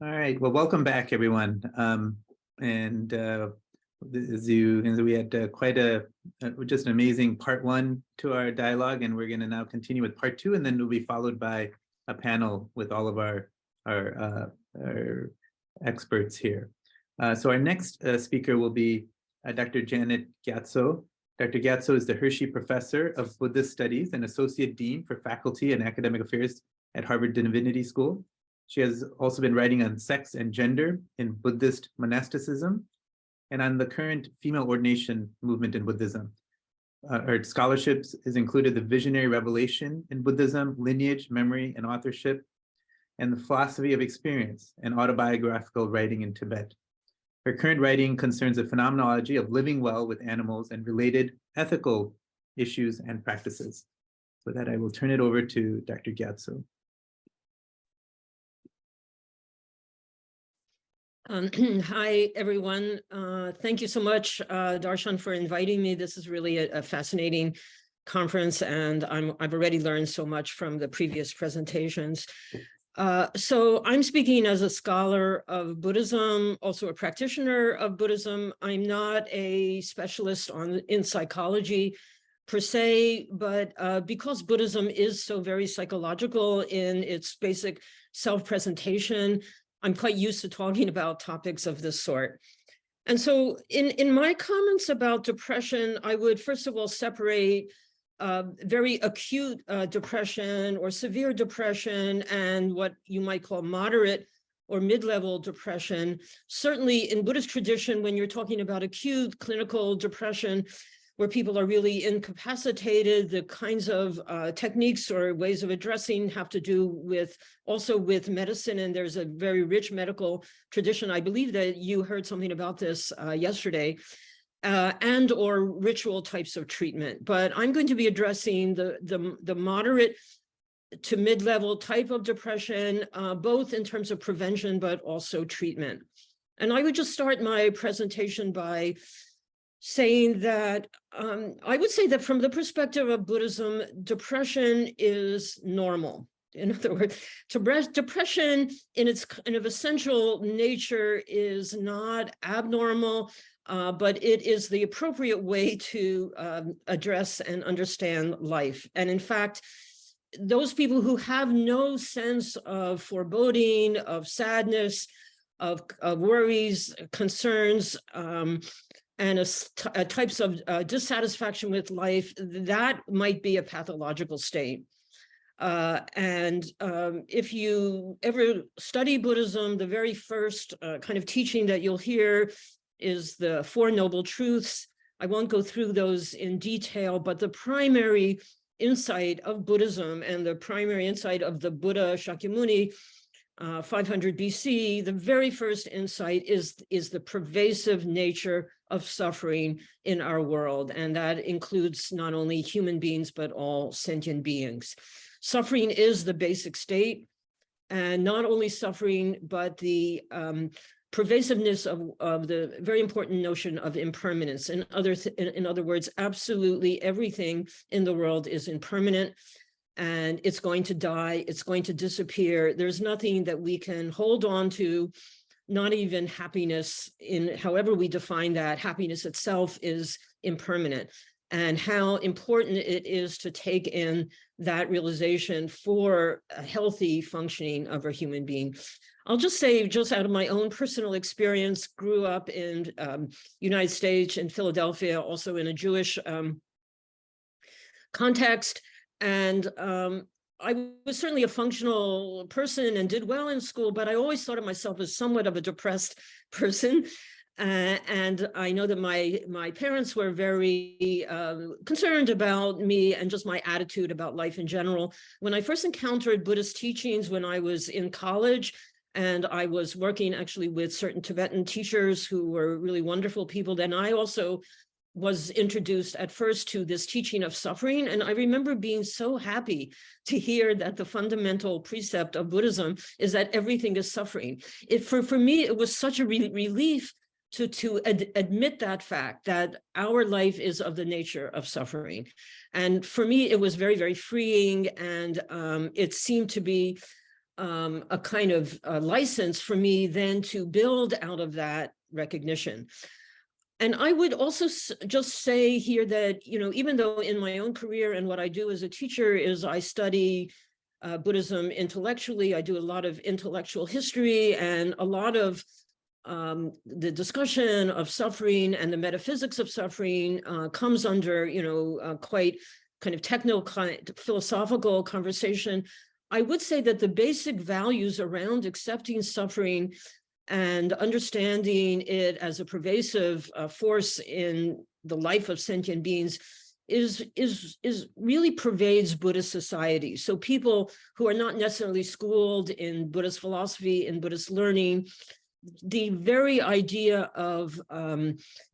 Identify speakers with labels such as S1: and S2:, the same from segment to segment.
S1: All right. Well, welcome back, everyone. As we had quite just an amazing part one to our dialogue, and we're going to now continue with part two, and then it'll be followed by a panel with all of our experts here. So our next speaker will be Dr. Janet Gyatso. Dr. Gyatso is the Hershey Professor of Buddhist Studies and Associate Dean for Faculty and Academic Affairs at Harvard Divinity School. She has also been writing on sex and gender in Buddhist monasticism and on the current female ordination movement in Buddhism. Her scholarships has included the visionary revelation in Buddhism, lineage, memory, and authorship, and the philosophy of experience and autobiographical writing in Tibet. Her current writing concerns the phenomenology of living well with animals and related ethical issues and practices. With that, I will turn it over to Dr. Gyatso.
S2: Hi, everyone. Thank you so much, Darshan, for inviting me. This is really a fascinating conference, and I've already learned so much from the previous presentations. So I'm speaking as a scholar of Buddhism, also a practitioner of Buddhism. I'm not a specialist in psychology per se, but because Buddhism is so very psychological in its basic self-presentation, I'm quite used to talking about topics of this sort. And so in my comments about depression, I would first of all separate very acute depression or severe depression and what you might call moderate or mid-level depression. Certainly in Buddhist tradition, when you're talking about acute clinical depression, where people are really incapacitated, the kinds of techniques or ways of addressing have to do also with medicine, and there's a very rich medical tradition. I believe that you heard something about this yesterday, and or ritual types of treatment. But I'm going to be addressing the moderate to mid-level type of depression, both in terms of prevention, but also treatment. And I would just start my presentation by saying that I would say that from the perspective of Buddhism, depression is normal. In other words, depression in its kind of essential nature is not abnormal, but it is the appropriate way to address and understand life. And in fact, those people who have no sense of foreboding, of sadness, of worries, concerns, and types of dissatisfaction with life, that might be a pathological state. If you ever study Buddhism, the very first kind of teaching that you'll hear is the Four Noble Truths. I won't go through those in detail, but the primary insight of Buddhism and the primary insight of the Buddha Shakyamuni, 500 BC, the very first insight is the pervasive nature of suffering in our world. And that includes not only human beings, but all sentient beings. Suffering is the basic state, and not only suffering, but the pervasiveness of the very important notion of impermanence. In other words, absolutely everything in the world is impermanent, and it's going to die, it's going to disappear. There's nothing that we can hold on to, not even happiness, in however we define that. Happiness itself is impermanent, and how important it is to take in that realization for a healthy functioning of a human being. I'll just say, just out of my own personal experience, grew up in United States, in Philadelphia, also in a Jewish context. And I was certainly a functional person and did well in school, but I always thought of myself as somewhat of a depressed person. And I know that my parents were very concerned about me and just my attitude about life in general. When I first encountered Buddhist teachings when I was in college, and I was working actually with certain Tibetan teachers who were really wonderful people, then I also was introduced at first to this teaching of suffering. And I remember being so happy to hear that the fundamental precept of Buddhism is that everything is suffering. For me, it was such a relief to admit that fact, that our life is of the nature of suffering. And for me, it was very, very freeing. And it seemed to be a kind of license for me then to build out of that recognition. And I would also just say here that, even though in my own career and what I do as a teacher is I study Buddhism intellectually, I do a lot of intellectual history, and a lot of the discussion of suffering and the metaphysics of suffering comes under, quite kind of philosophical conversation. I would say that the basic values around accepting suffering and understanding it as a pervasive force in the life of sentient beings is really pervades Buddhist society. So people who are not necessarily schooled in Buddhist philosophy, in Buddhist learning, the very idea of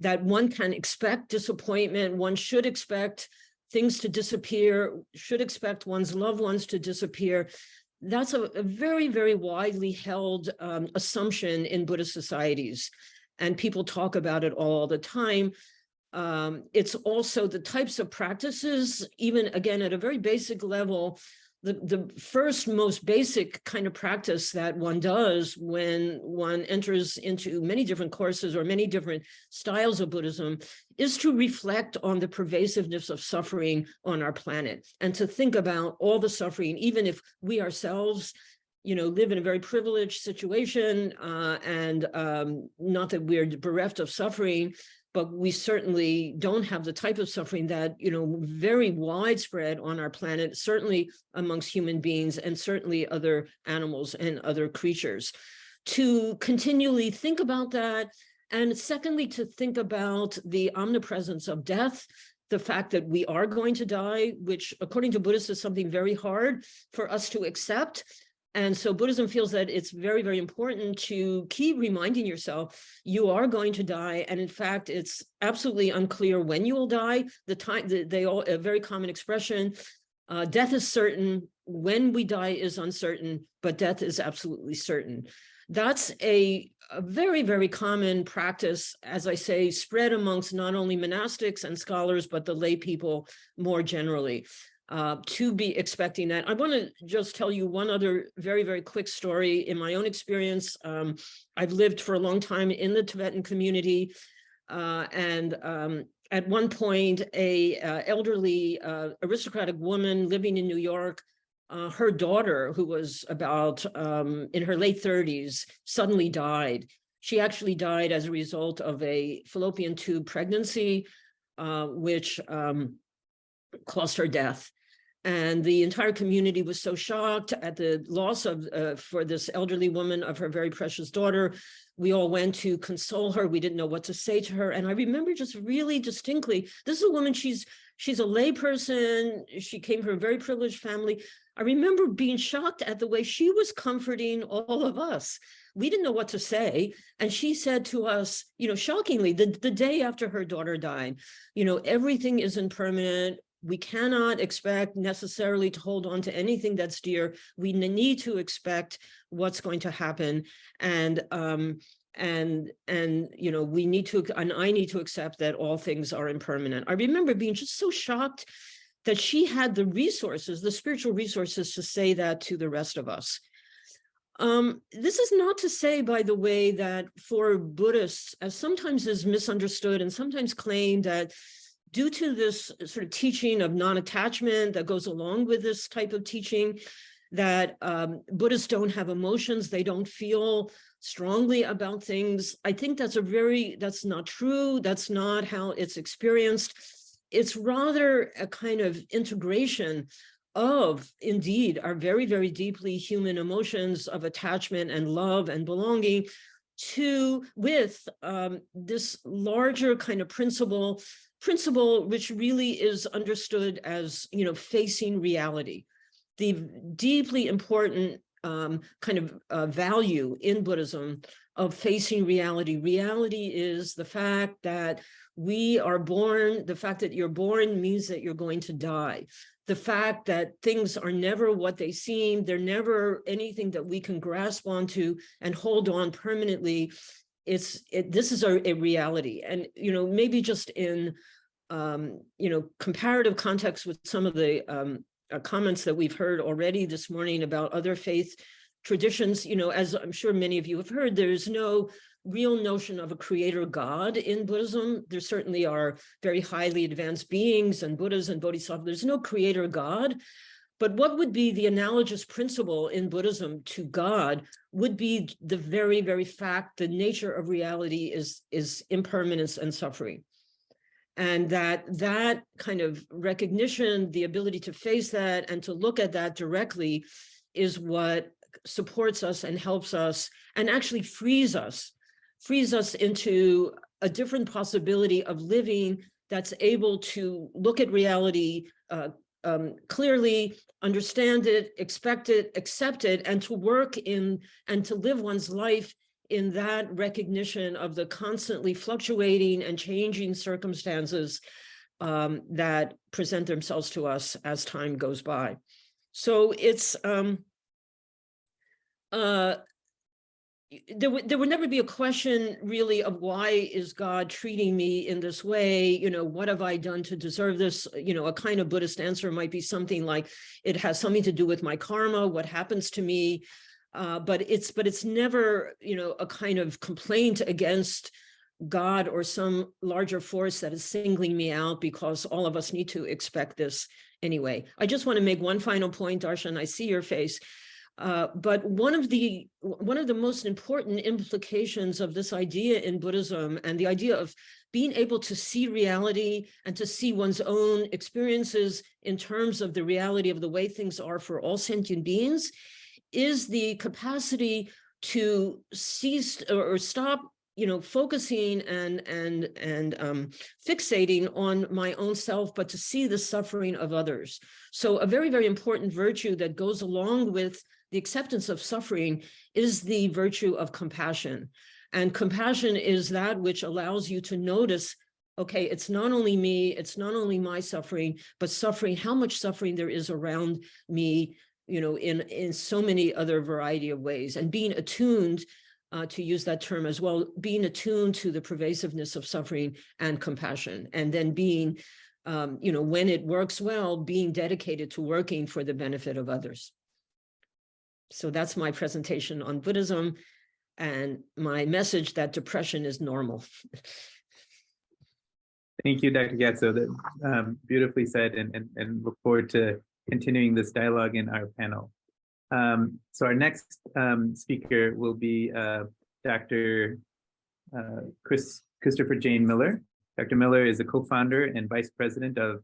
S2: that one can expect disappointment, one should expect things to disappear, should expect one's loved ones to disappear. That's a very, very widely held assumption in Buddhist societies, and people talk about it all the time. It's also the types of practices, even again at a very basic level, the first most basic kind of practice that one does when one enters into many different courses or many different styles of Buddhism is to reflect on the pervasiveness of suffering on our planet, and to think about all the suffering, even if we ourselves, live in a very privileged situation, and not that we're bereft of suffering, but we certainly don't have the type of suffering that, very widespread on our planet, certainly amongst human beings and certainly other animals and other creatures. To continually think about that. And secondly, to think about the omnipresence of death, the fact that we are going to die, which according to Buddhists is something very hard for us to accept. And so Buddhism feels that it's very, very important to keep reminding yourself you are going to die. And in fact, it's absolutely unclear when you will die. A very common expression, death is certain, when we die is uncertain, but death is absolutely certain. That's a very, very common practice, as I say, spread amongst not only monastics and scholars, but the lay people more generally. To be expecting that. I want to just tell you one other very, very quick story. In my own experience, I've lived for a long time in the Tibetan community, and at one point, a elderly aristocratic woman living in New York, her daughter, who was about in her late 30s, suddenly died. She actually died as a result of a fallopian tube pregnancy, which caused her death. And the entire community was so shocked at the loss of, for this elderly woman, of her very precious daughter. We all went to console her. We didn't know what to say to her. And I remember just really distinctly, this is a woman, she's a lay person. She came from a very privileged family. I remember being shocked at the way she was comforting all of us. We didn't know what to say. And she said to us, shockingly, the day after her daughter died, everything is impermanent. We cannot expect necessarily to hold on to anything that's dear. We need to expect what's going to happen. And we need to, and I need to accept that all things are impermanent. I remember being just so shocked that she had the resources, the spiritual resources, to say that to the rest of us. This is not to say, by the way, that for Buddhists, as sometimes is misunderstood and sometimes claimed, that due to this sort of teaching of non-attachment that goes along with this type of teaching, that Buddhists don't have emotions, they don't feel strongly about things. I think that's not true. That's not how it's experienced. It's rather a kind of integration of, indeed, our very, very deeply human emotions of attachment and love and belonging with this larger kind of principle, which really is understood as, facing reality. The deeply important kind of value in Buddhism of facing reality. Reality is the fact that we are born. The fact that you're born means that you're going to die. The fact that things are never what they seem, they're never anything that we can grasp onto and hold on permanently. This is a reality. And, maybe just in, comparative context with some of the comments that we've heard already this morning about other faith traditions, as I'm sure many of you have heard, there's no real notion of a creator God in Buddhism. There certainly are very highly advanced beings and Buddhas and Bodhisattvas. There's no creator God. But what would be the analogous principle in Buddhism to God would be the very, very fact, the nature of reality is impermanence and suffering. And that kind of recognition, the ability to face that and to look at that directly is what supports us and helps us and actually frees us into a different possibility of living that's able to look at reality clearly, understand it, expect it, accept it, and to work in and to live one's life in that recognition of the constantly fluctuating and changing circumstances that present themselves to us as time goes by. So it's there would never be a question really of why is God treating me in this way? What have I done to deserve this? A kind of Buddhist answer might be something like, it has something to do with my karma, what happens to me. But it's never, a kind of complaint against God or some larger force that is singling me out, because all of us need to expect this anyway. I just want to make one final point, Darshan. I see your face. But one of the most important implications of this idea in Buddhism, and the idea of being able to see reality and to see one's own experiences in terms of the reality of the way things are for all sentient beings, is the capacity to cease or stop, focusing and fixating on my own self, but to see the suffering of others. So a very, very important virtue that goes along with the acceptance of suffering is the virtue of compassion. And compassion is that which allows you to notice, okay, it's not only me, it's not only my suffering, but suffering, how much suffering there is around me, in so many other variety of ways, and being attuned, to use that term as well, being attuned to the pervasiveness of suffering and compassion, and then being, when it works well, being dedicated to working for the benefit of others. So that's my presentation on Buddhism and my message that depression is normal.
S1: Thank you, Dr. Gyatso. That beautifully said, and look forward to continuing this dialogue in our panel. So our next speaker will be Dr. Christopher Jain Miller. Dr. Miller is a co-founder and vice president of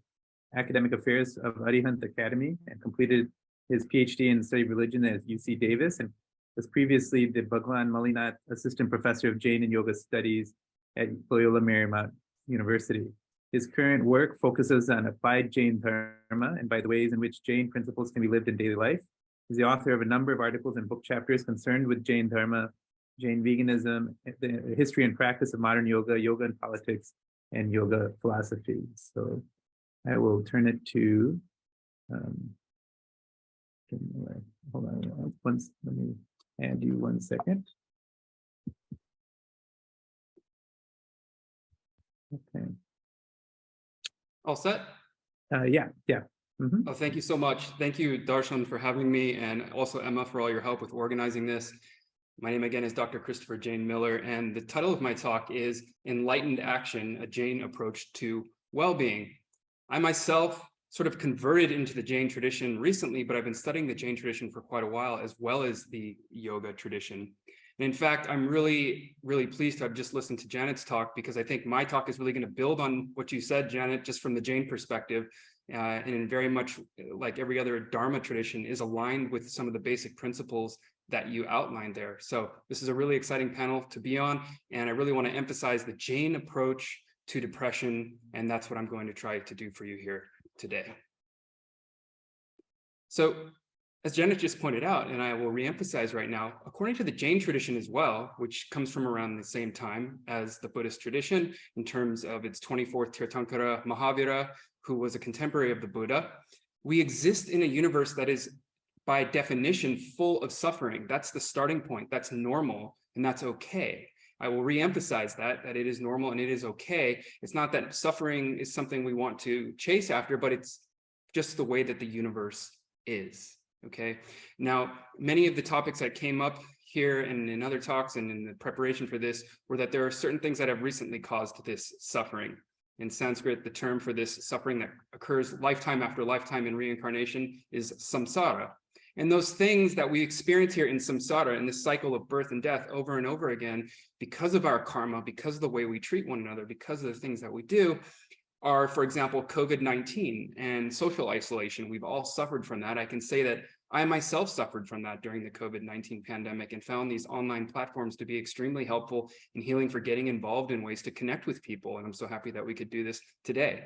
S1: academic affairs of Arihanta Academy, and completed his PhD in the study of religion at UC Davis, and was previously the Bhagwan Malinath Assistant Professor of Jain and Yoga Studies at Loyola Marymount University. His current work focuses on applied Jain Dharma and by the ways in which Jain principles can be lived in daily life. He's the author of a number of articles and book chapters concerned with Jain Dharma, Jain veganism, the history and practice of modern yoga, yoga and politics, and yoga philosophy. So I will turn it to, hold on once, let me add you 1 second. Okay.
S3: All set?
S1: Yeah. Mm-hmm.
S3: Oh, thank you so much. Thank you, Darshan, for having me, and also Emma for all your help with organizing this. My name again is Dr. Christopher Jain Miller, and the title of my talk is Enlightened Action, a Jain Approach to Well-Being. I myself sort of converted into the Jain tradition recently, but I've been studying the Jain tradition for quite a while, as well as the yoga tradition. And in fact, I'm really, really pleased to have just listened to Janet's talk, because I think my talk is really going to build on what you said, Janet, just from the Jain perspective, and very much like every other Dharma tradition is aligned with some of the basic principles that you outlined there. So this is a really exciting panel to be on, and I really want to emphasize the Jain approach to depression, and that's what I'm going to try to do for you here today. So as Janet just pointed out, and I will reemphasize right now, according to the Jain tradition as well, which comes from around the same time as the Buddhist tradition in terms of its 24th Tirthankara Mahavira, who was a contemporary of the Buddha, we exist in a universe that is by definition full of suffering. That's the starting point. That's normal, and that's okay. I will reemphasize that it is normal and it is okay. It's not that suffering is something we want to chase after, but it's just the way that the universe is. Okay, now many of the topics that came up here and in other talks and in the preparation for this were that there are certain things that have recently caused this suffering. In Sanskrit, the term for this suffering that occurs lifetime after lifetime in reincarnation is samsara. And those things that we experience here in samsara, in this cycle of birth and death over and over again, because of our karma, because of the way we treat one another, because of the things that we do, are, for example, COVID-19 and social isolation. We've all suffered from that. I can say that I myself suffered from that during the COVID-19 pandemic and found these online platforms to be extremely helpful in healing, for getting involved in ways to connect with people. And I'm so happy that we could do this today.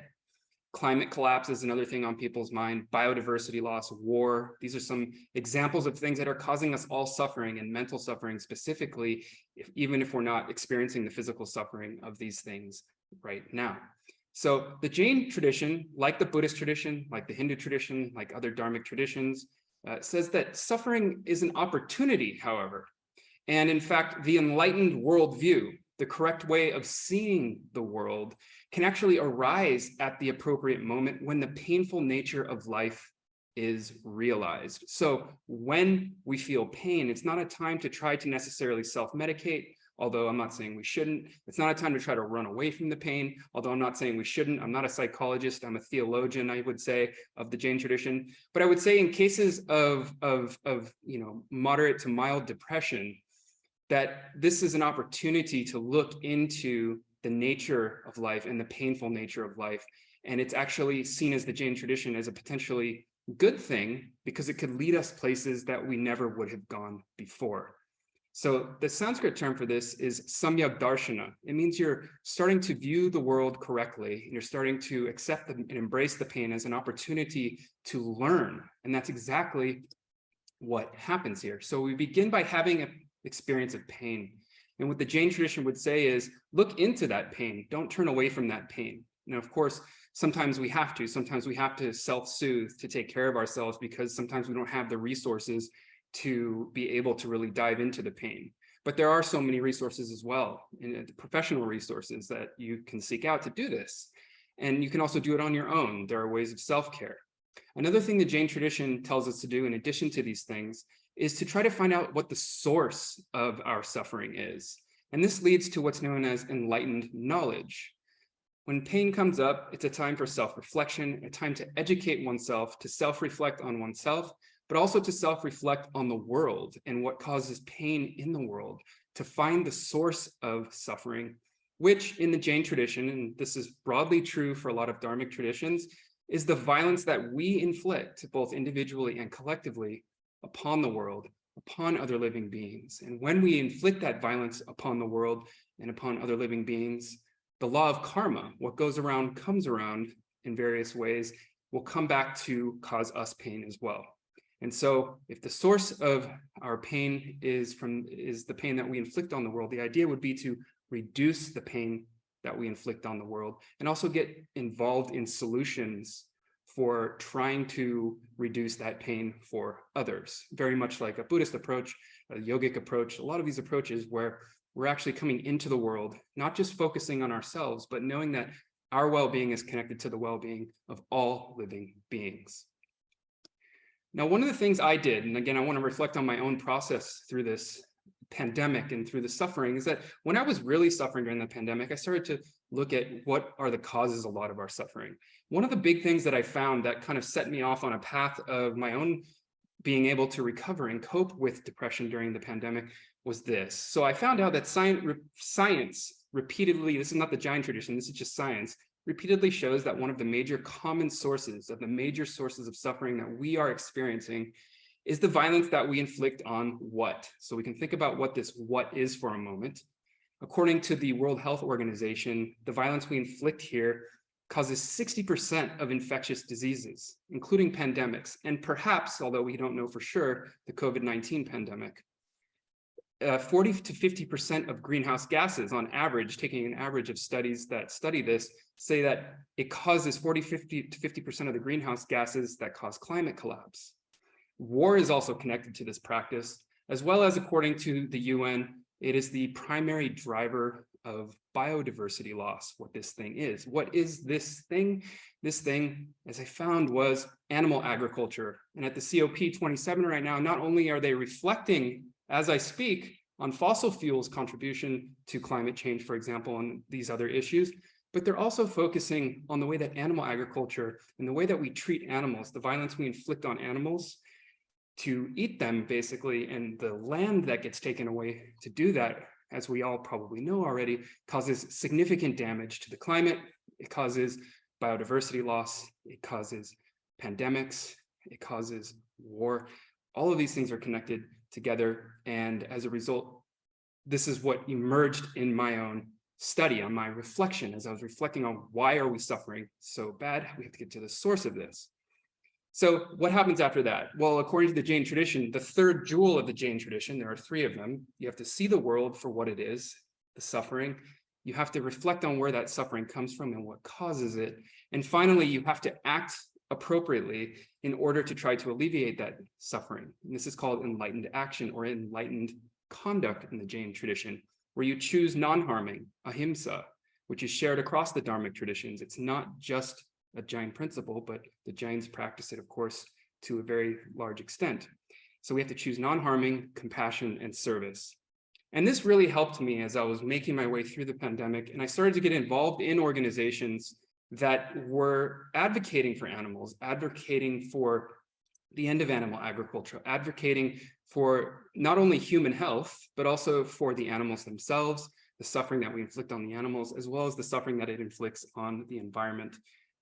S3: Climate collapse is another thing on people's mind, biodiversity loss, war. These are some examples of things that are causing us all suffering, and mental suffering specifically, even if we're not experiencing the physical suffering of these things right now. So the Jain tradition, like the Buddhist tradition, like the Hindu tradition, like other Dharmic traditions, says that suffering is an opportunity, however. And in fact, the enlightened worldview, the correct way of seeing the world, can actually arise at the appropriate moment when the painful nature of life is realized. So when we feel pain, it's not a time to try to necessarily self-medicate, although I'm not saying we shouldn't. It's not a time to try to run away from the pain, although I'm not saying we shouldn't. I'm not a psychologist. I'm a theologian, I would say, of the Jain tradition. But I would say in cases of moderate to mild depression, that this is an opportunity to look into the nature of life and the painful nature of life. And it's actually seen as the Jain tradition as a potentially good thing, because it could lead us places that we never would have gone before. So the Sanskrit term for this is samyak darshana. It means you're starting to view the world correctly, and you're starting to accept and embrace the pain as an opportunity to learn. And that's exactly what happens here. So we begin by having an experience of pain. And what the Jain tradition would say is, look into that pain. Don't turn away from that pain. Now, of course, sometimes we have to. Sometimes we have to self-soothe to take care of ourselves, because sometimes we don't have the resources to be able to really dive into the pain. But there are so many resources as well, and professional resources that you can seek out to do this. And you can also do it on your own. There are ways of self-care. Another thing the Jain tradition tells us to do, in addition to these things, is to try to find out what the source of our suffering is. And this leads to what's known as enlightened knowledge. When pain comes up, it's a time for self-reflection, a time to educate oneself, to self-reflect on oneself, but also to self-reflect on the world and what causes pain in the world, to find the source of suffering, which in the Jain tradition, and this is broadly true for a lot of Dharmic traditions, is the violence that we inflict, both individually and collectively, upon the world, upon other living beings. And when we inflict that violence upon the world and upon other living beings, the law of karma, what goes around comes around in various ways, will come back to cause us pain as well. And so if the source of our pain is the pain that we inflict on the world, the idea would be to reduce the pain that we inflict on the world, and also get involved in solutions for trying to reduce that pain for others. Very much like a Buddhist approach, a yogic approach, a lot of these approaches where we're actually coming into the world, not just focusing on ourselves, but knowing that our well-being is connected to the well-being of all living beings. Now, one of the things I did, and again, I want to reflect on my own process through this pandemic and through the suffering, is that when I was really suffering during the pandemic, I started to look at what are the causes of a lot of our suffering. One of the big things that I found that kind of set me off on a path of my own being able to recover and cope with depression during the pandemic was this. So I found out that science repeatedly, this is not the Jain tradition, this is just science, repeatedly shows that one of the major common sources of suffering that we are experiencing is the violence that we inflict on what. So we can think about what this what is for a moment. According to the World Health Organization, the violence we inflict here causes 60% of infectious diseases, including pandemics, and perhaps, although we don't know for sure, the COVID-19 pandemic. 40 to 50% of greenhouse gases on average, taking an average of studies that study this, say that it causes 50 to 50% of the greenhouse gases that cause climate collapse. War is also connected to this practice, as well as, according to the UN, it is the primary driver of biodiversity loss, what this thing is. What is this thing? This thing, as I found, was animal agriculture. And at the COP27 right now, not only are they reflecting, as I speak, on fossil fuels contribution to climate change, for example, and these other issues, but they're also focusing on the way that animal agriculture and the way that we treat animals, the violence we inflict on animals to eat them, basically, and the land that gets taken away to do that, as we all probably know already, causes significant damage to the climate. It causes biodiversity loss. It causes pandemics. It causes war. All of these things are connected together. And as a result, this is what emerged in my own study, on my reflection, as I was reflecting on why are we suffering so bad? We have to get to the source of this. So what happens after that? Well, according to the Jain tradition, the third jewel of the Jain tradition, there are three of them. You have to see the world for what it is, the suffering. You have to reflect on where that suffering comes from and what causes it. And finally, you have to act appropriately in order to try to alleviate that suffering. And this is called enlightened action or enlightened conduct in the Jain tradition, where you choose non-harming, ahimsa, which is shared across the Dharmic traditions. It's not just a Jain principle, but the Jains practice it, of course, to a very large extent. So we have to choose non-harming, compassion, and service. And this really helped me as I was making my way through the pandemic, and I started to get involved in organizations that were advocating for animals, advocating for the end of animal agriculture, advocating for not only human health, but also for the animals themselves, the suffering that we inflict on the animals, as well as the suffering that it inflicts on the environment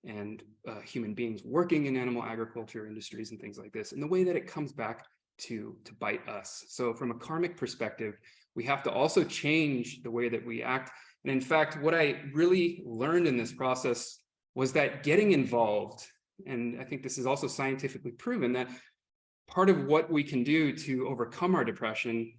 S3: and human beings working in animal agriculture industries and things like this, and the way that it comes back to bite us. So from a karmic perspective, we have to also change the way that we act. And in fact, what I really learned in this process was that getting involved, and I think this is also scientifically proven, that part of what we can do to overcome our depression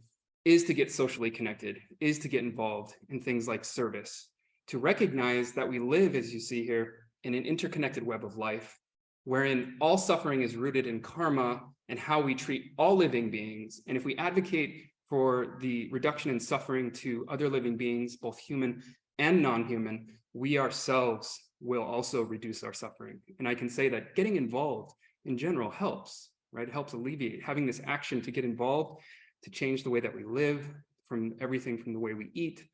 S3: is to get socially connected, is to get involved in things like service, to recognize that we live, as you see here, in an interconnected web of life, wherein all suffering is rooted in karma and how we treat all living beings. And if we advocate for the reduction in suffering to other living beings, both human and non-human, we ourselves will also reduce our suffering. And I can say that getting involved in general helps, right? It helps alleviate, having this action to get involved, to change the way that we live, from everything from the way we eat,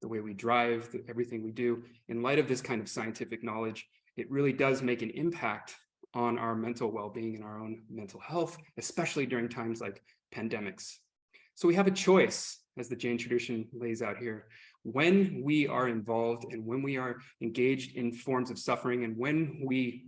S3: the way we drive, everything we do. In light of this kind of scientific knowledge, it really does make an impact on our mental well-being and our own mental health, especially during times like pandemics. So we have a choice, as the Jain tradition lays out here. When we are involved and when we are engaged in forms of suffering, and when we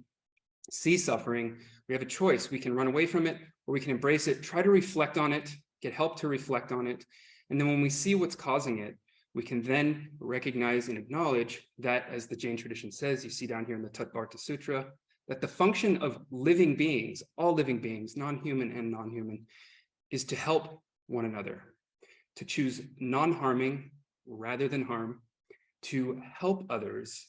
S3: see suffering, we have a choice. We can run away from it, or we can embrace it, try to reflect on it, get help to reflect on it. And then when we see what's causing it, we can then recognize and acknowledge that, as the Jain tradition says, you see down here in the Tattvarta Sutra, that the function of living beings, all living beings, non-human and non-human, is to help one another, to choose non-harming rather than harm, to help others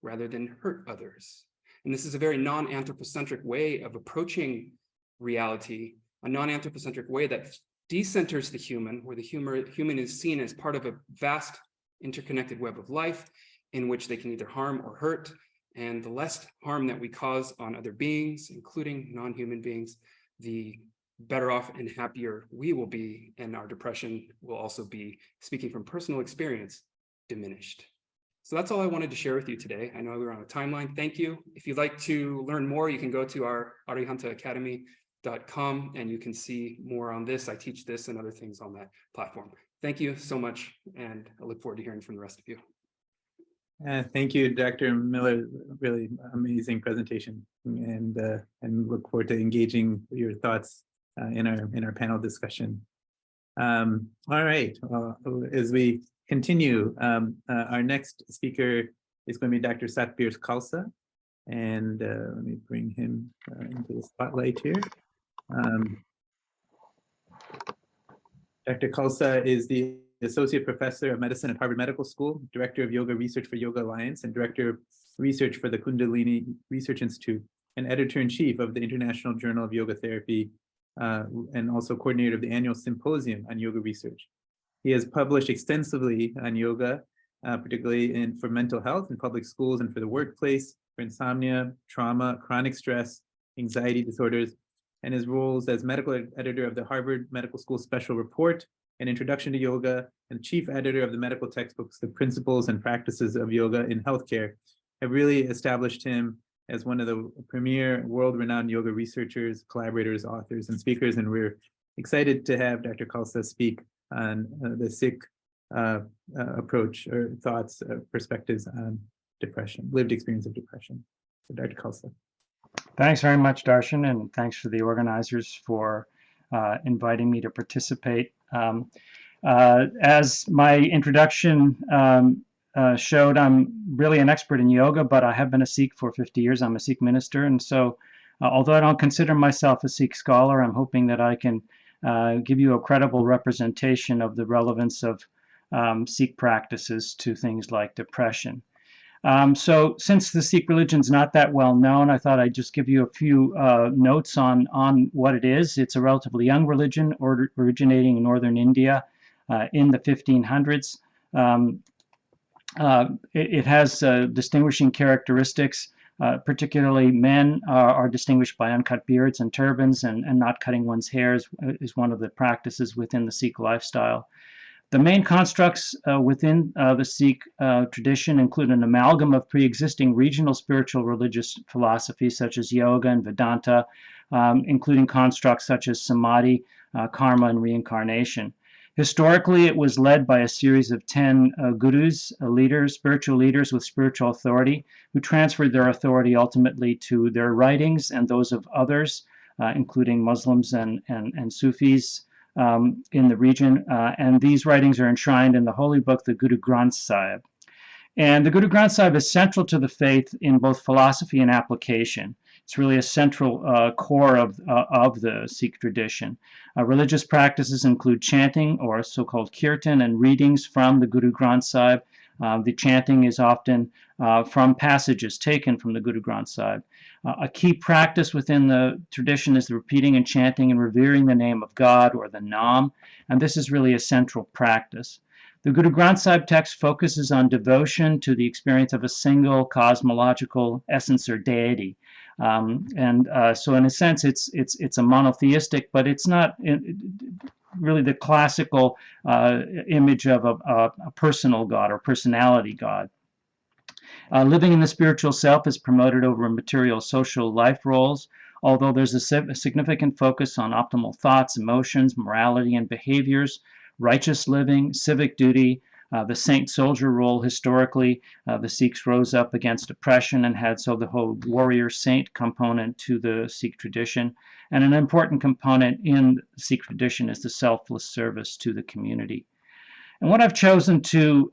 S3: rather than hurt others. And this is a very non-anthropocentric way of approaching reality, a non-anthropocentric way that decenters the human, where the human is seen as part of a vast interconnected web of life in which they can either harm or hurt. And the less harm that we cause on other beings, including non-human beings, the better off and happier we will be, and our depression will also be, speaking from personal experience, diminished. So that's all I wanted to share with you today. I know we were on a timeline. Thank you. If you'd like to learn more, you can go to our arihantaacademy.com and you can see more on this. I teach this and other things on that platform. Thank you so much, and I look forward to hearing from the rest of you.
S1: Thank you, Dr. Miller. Really amazing presentation, and look forward to engaging your thoughts in our panel discussion. All right, as we continue, our next speaker is going to be Dr. Satbir Khalsa, and let me bring him into the spotlight here. Dr. Khalsa is the Associate Professor of Medicine at Harvard Medical School, Director of Yoga Research for Yoga Alliance, and Director of Research for the Kundalini Research Institute, and Editor-in-Chief of the International Journal of Yoga Therapy, and also coordinator of the annual symposium on yoga research. He has published extensively on yoga particularly for mental health in public schools and for the workplace, for insomnia, trauma, chronic stress, anxiety disorders, and his roles as medical editor of the Harvard Medical School Special Report, An Introduction to Yoga, and chief editor of the medical textbooks, The Principles and Practices of Yoga in Healthcare, have really established him as one of the premier world-renowned yoga researchers, collaborators, authors, and speakers. And we're excited to have Dr. Khalsa speak on the Sikh approach or thoughts, perspectives on depression, lived experience of depression. So Dr. Khalsa.
S4: Thanks very much, Darshan, and thanks for the organizers for inviting me to participate. As my introduction showed, I'm really an expert in yoga, but I have been a Sikh for 50 years. I'm a Sikh minister, and so although I don't consider myself a Sikh scholar, I'm hoping that I can give you a credible representation of the relevance of Sikh practices to things like depression. So since the Sikh religion is not that well known, I thought I'd just give you a few notes on what it is. It's a relatively young religion originating in northern India in the 1500s. It has distinguishing characteristics. Particularly men are distinguished by uncut beards and turbans, and not cutting one's hair is one of the practices within the Sikh lifestyle. The main constructs within the Sikh tradition include an amalgam of pre-existing regional spiritual religious philosophies such as yoga and Vedanta, including constructs such as samadhi, karma, and reincarnation. Historically, it was led by a series of 10 gurus, spiritual leaders with spiritual authority, who transferred their authority ultimately to their writings and those of others, including Muslims and Sufis in the region. And these writings are enshrined in the holy book, the Guru Granth Sahib. And the Guru Granth Sahib is central to the faith in both philosophy and application. It's really a central core of the Sikh tradition. Religious practices include chanting, or so-called kirtan, and readings from the Guru Granth Sahib. The chanting is often from passages taken from the Guru Granth Sahib. A key practice within the tradition is the repeating and chanting and revering the name of God, or the Nam, and this is really a central practice. The Guru Granth Sahib text focuses on devotion to the experience of a single cosmological essence or deity. So in a sense, it's a monotheistic, but it's not really the classical image of a personal God or personality God. Living in the spiritual self is promoted over material social life roles, although there's a significant focus on optimal thoughts, emotions, morality, and behaviors, righteous living, civic duty, the saint-soldier role. Historically, the Sikhs rose up against oppression and had so the whole warrior-saint component to the Sikh tradition. And an important component in the Sikh tradition is the selfless service to the community. And what I've chosen to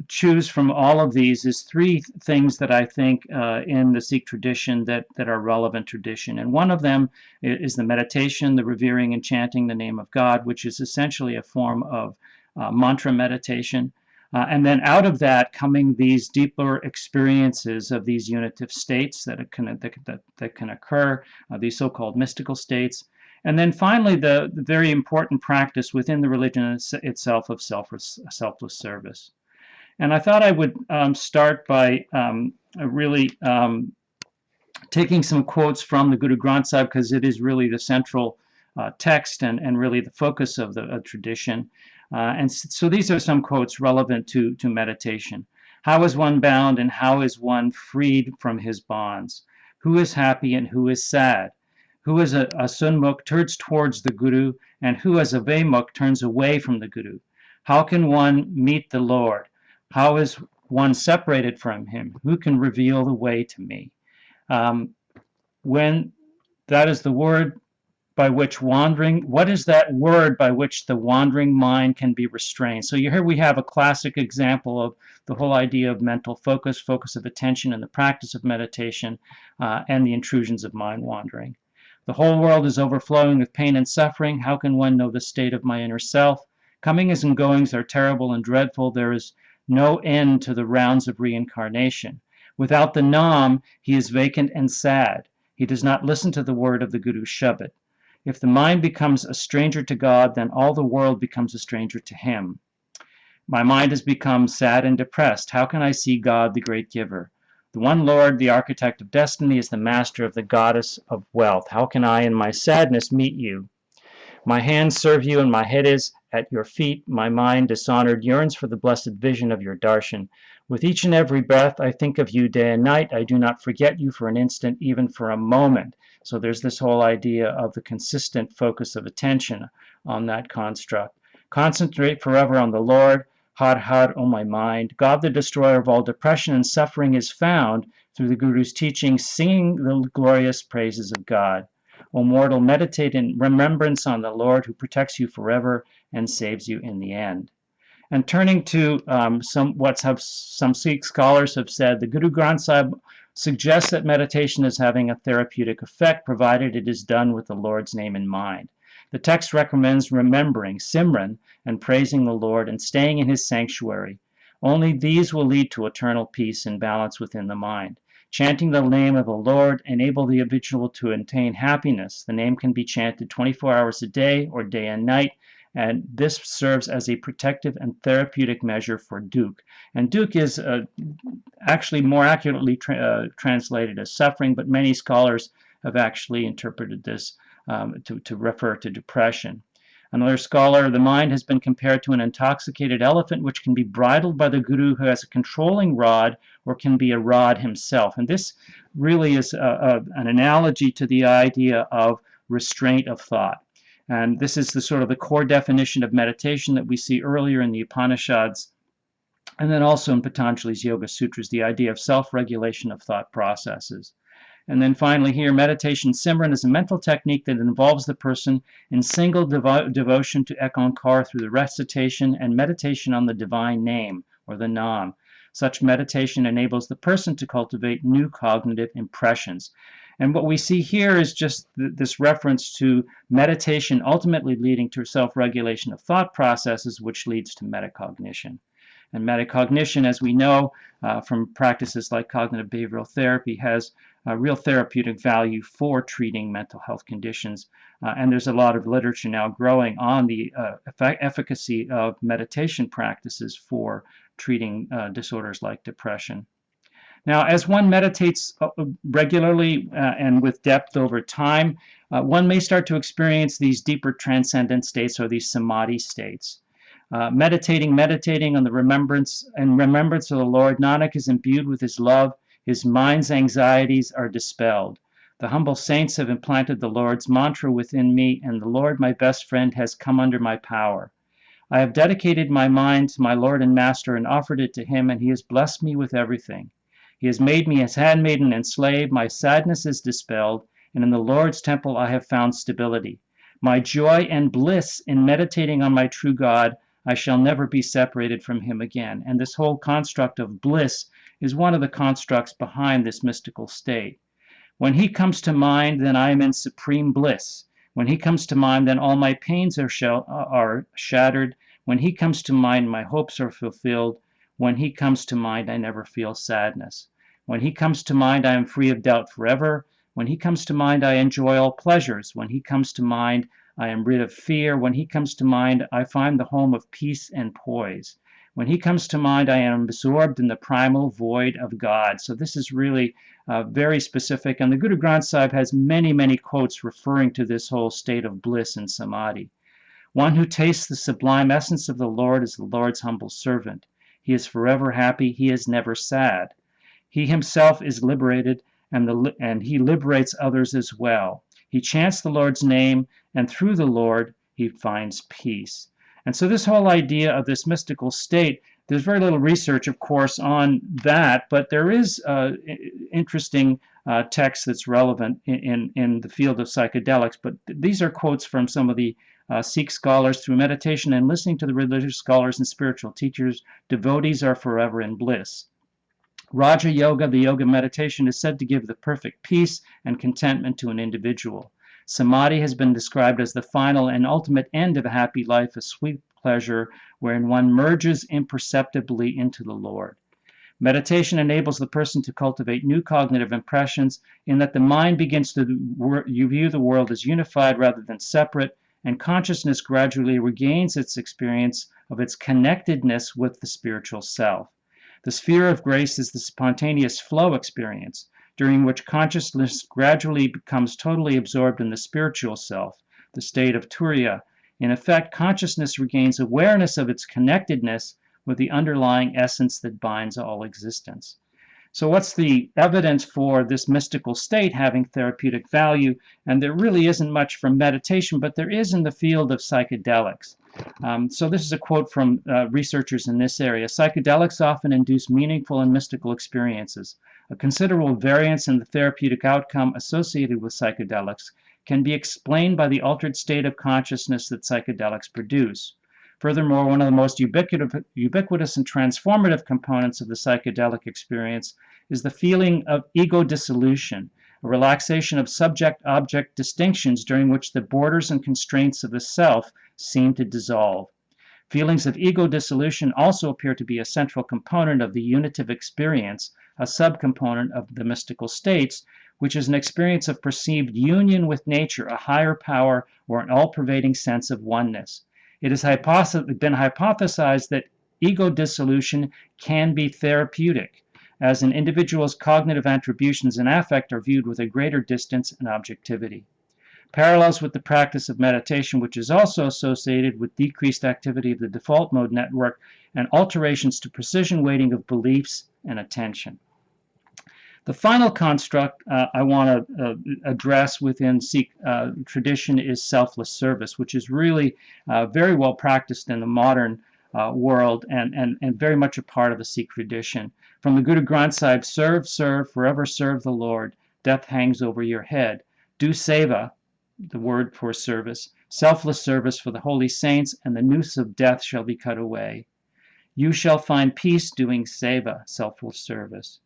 S4: choose from all of these is three things that I think in the Sikh tradition that are relevant tradition. And one of them is the meditation, the revering and chanting the name of God, which is essentially a form of mantra meditation. And then out of that coming these deeper experiences of these unitive states that can occur, these so-called mystical states. And then finally, the very important practice within the religion itself of selfless service. And I thought I would start by really taking some quotes from the Guru Granth Sahib, because it is really the central text and really the focus of the tradition. And so these are some quotes relevant to meditation. How is one bound and how is one freed from his bonds? Who is happy and who is sad? Who is a Sunmukh turns towards the Guru, and who as a Vaimukh turns away from the Guru? How can one meet the Lord? How is one separated from him? Who can reveal the way to me? When that is the word by which wandering, what is that word by which the wandering mind can be restrained? So here we have a classic example of the whole idea of mental focus of attention in the practice of meditation, and the intrusions of mind wandering. The whole world is overflowing with pain and suffering. How can one know the state of my inner self? Comings and goings are terrible and dreadful. There is no end to the rounds of reincarnation. Without the Nam, he is vacant and sad. He does not listen to the word of the Guru's Shabad. If the mind becomes a stranger to God, then all the world becomes a stranger to him. My mind has become sad and depressed. How can I see God, the great giver? The one Lord, the architect of destiny, is the master of the goddess of wealth. How can I in my sadness meet you? My hands serve you and my head is at your feet. My mind, dishonored, yearns for the blessed vision of your darshan. With each and every breath, I think of you day and night. I do not forget you for an instant, even for a moment. So there's this whole idea of the consistent focus of attention on that construct. Concentrate forever on the Lord. Har Har, O my mind. God, the destroyer of all depression and suffering, is found through the Guru's teaching, singing the glorious praises of God. O mortal, meditate in remembrance on the Lord who protects you forever and saves you in the end. And turning to some Sikh scholars have said, the Guru Granth Sahib suggests that meditation is having a therapeutic effect, provided it is done with the Lord's name in mind. The text recommends remembering, Simran, and praising the Lord and staying in his sanctuary. Only these will lead to eternal peace and balance within the mind. Chanting the name of the Lord enable the individual to attain happiness. The name can be chanted 24 hours a day or day and night, and this serves as a protective and therapeutic measure for dukh. And dukh is actually more accurately translated as suffering, but many scholars have actually interpreted this to refer to depression. Another scholar, the mind has been compared to an intoxicated elephant which can be bridled by the Guru, who has a controlling rod, or can be a rod himself. And this really is an analogy to the idea of restraint of thought. And this is the sort of the core definition of meditation that we see earlier in the Upanishads, and then also in Patanjali's Yoga Sutras, the idea of self-regulation of thought processes. And then finally here, meditation Simran is a mental technique that involves the person in single devotion to Ekankar through the recitation and meditation on the divine name, or the Nam. Such meditation enables the person to cultivate new cognitive impressions. And what we see here is just this reference to meditation ultimately leading to self-regulation of thought processes, which leads to metacognition. And metacognition, as we know from practices like cognitive behavioral therapy, has a real therapeutic value for treating mental health conditions. And there's a lot of literature now growing on the efficacy of meditation practices for treating disorders like depression. Now, as one meditates regularly and with depth over time, one may start to experience these deeper transcendent states, or these samadhi states. Meditating on the remembrance of the Lord, Nanak is imbued with his love. His mind's anxieties are dispelled. The humble saints have implanted the Lord's mantra within me, and the Lord, my best friend, has come under my power. I have dedicated my mind to my Lord and Master and offered it to him, and he has blessed me with everything. He has made me his handmaiden and slave. My sadness is dispelled, and in the Lord's temple I have found stability. My joy and bliss in meditating on my true God, I shall never be separated from him again. And this whole construct of bliss is one of the constructs behind this mystical state. When he comes to mind, then I am in supreme bliss. When he comes to mind, then all my pains are shattered. When he comes to mind, my hopes are fulfilled. When he comes to mind, I never feel sadness. When he comes to mind, I am free of doubt forever. When he comes to mind, I enjoy all pleasures. When he comes to mind, I am rid of fear. When he comes to mind, I find the home of peace and poise. When he comes to mind, I am absorbed in the primal void of God. So this is really very specific. And the Guru Granth Sahib has many, many quotes referring to this whole state of bliss and samadhi. One who tastes the sublime essence of the Lord is the Lord's humble servant. He is forever happy. He is never sad. He himself is liberated, and he liberates others as well. He chants the Lord's name, and through the Lord, he finds peace. And so this whole idea of this mystical state, there's very little research, of course, on that, but there is interesting text that's relevant in the field of psychedelics. But these are quotes from some of the Sikh scholars. Through meditation and listening to the religious scholars and spiritual teachers, devotees are forever in bliss. Raja Yoga, the yoga meditation, is said to give the perfect peace and contentment to an individual. Samadhi has been described as the final and ultimate end of a happy life, a sweet pleasure wherein one merges imperceptibly into the Lord. Meditation enables the person to cultivate new cognitive impressions in that the mind begins to view the world as unified rather than separate, and consciousness gradually regains its experience of its connectedness with the spiritual self. The sphere of grace is the spontaneous flow experience, during which consciousness gradually becomes totally absorbed in the spiritual self, the state of Turiya. In effect, consciousness regains awareness of its connectedness with the underlying essence that binds all existence. So what's the evidence for this mystical state having therapeutic value? And there really isn't much from meditation, but there is in the field of psychedelics. So this is a quote from researchers in this area. Psychedelics often induce meaningful and mystical experiences. A considerable variance in the therapeutic outcome associated with psychedelics can be explained by the altered state of consciousness that psychedelics produce. Furthermore, one of the most ubiquitous and transformative components of the psychedelic experience is the feeling of ego dissolution, a relaxation of subject-object distinctions during which the borders and constraints of the self seem to dissolve. Feelings of ego dissolution also appear to be a central component of the unitive experience, a subcomponent of the mystical states, which is an experience of perceived union with nature, a higher power, or an all-pervading sense of oneness. It has been hypothesized that ego dissolution can be therapeutic, as an individual's cognitive attributions and affect are viewed with a greater distance and objectivity. Parallels with the practice of meditation, which is also associated with decreased activity of the default mode network and alterations to precision weighting of beliefs and attention. The final construct I want to address within Sikh tradition is selfless service, which is really very well practiced in the modern world and very much a part of the Sikh tradition. From the Guru Granth Sahib, serve, forever serve the Lord. Death hangs over your head. Do seva, the word for service, selfless service for the holy saints, and the noose of death shall be cut away. You shall find peace doing seva, selfless service.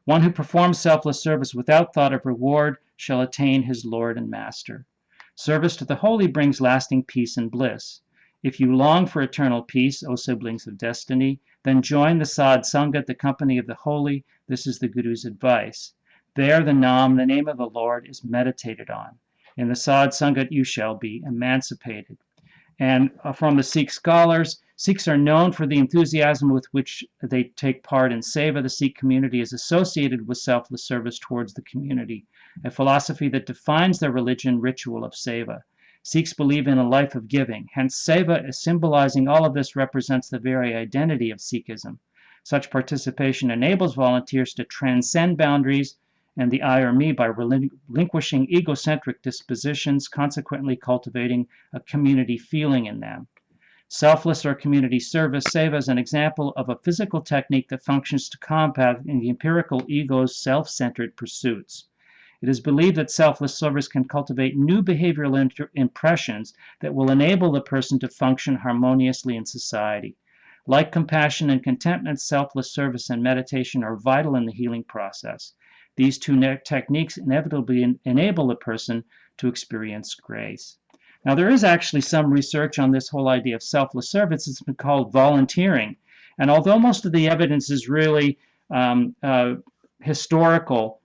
S4: One who performs selfless service without thought of reward shall attain his Lord and Master. Service to the holy brings lasting peace and bliss. If you long for eternal peace, O siblings of destiny, then join the Sadh Sangat, the company of the holy. This is the Guru's advice. There the Nam, the name of the Lord, is meditated on. In the Sadh Sangat you shall be emancipated. And from the Sikh scholars, Sikhs are known for the enthusiasm with which they take part in seva. The Sikh community is associated with selfless service towards the community, a philosophy that defines their religion ritual of seva. Sikhs believe in a life of giving. Hence, seva, as symbolizing all of this, represents the very identity of Sikhism. Such participation enables volunteers to transcend boundaries and the I or me by relinquishing egocentric dispositions, consequently cultivating a community feeling in them. Selfless or community service, seva, is an example of a physical technique that functions to combat the empirical ego's self-centered pursuits. It is believed that selfless service can cultivate new behavioral impressions that will enable the person to function harmoniously in society. Like compassion and contentment, selfless service and meditation are vital in the healing process. These two techniques inevitably enable the person to experience grace. Now, there is actually some research on this whole idea of selfless service. It's been called volunteering. And although most of the evidence is really historical,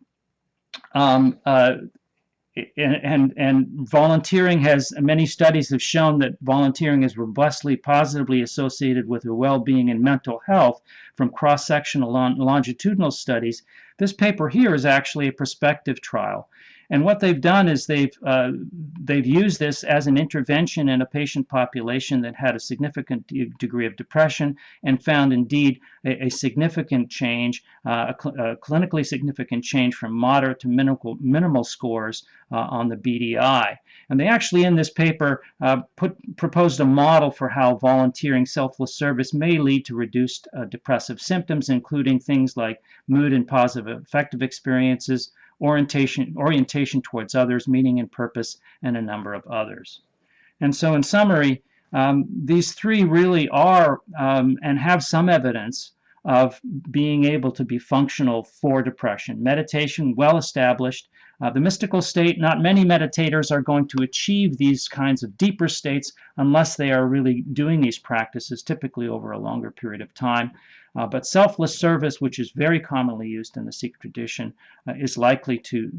S4: and volunteering has, many studies have shown that volunteering is robustly, positively associated with the well-being and mental health from cross-sectional and longitudinal studies. This paper here is actually a prospective trial. And what they've done is they've used this as an intervention in a patient population that had a significant degree of depression and found indeed a significant change, a clinically significant change from moderate to minimal scores on the BDI. And they actually in this paper proposed a model for how volunteering selfless service may lead to reduced depressive symptoms, including things like mood and positive affective experiences, orientation towards others, meaning and purpose, and a number of others. And so in summary, these three really are and have some evidence of being able to be functional for depression. Meditation, well established. The mystical state, not many meditators are going to achieve these kinds of deeper states unless they are really doing these practices, typically over a longer period of time. But selfless service, which is very commonly used in the Sikh tradition, is likely to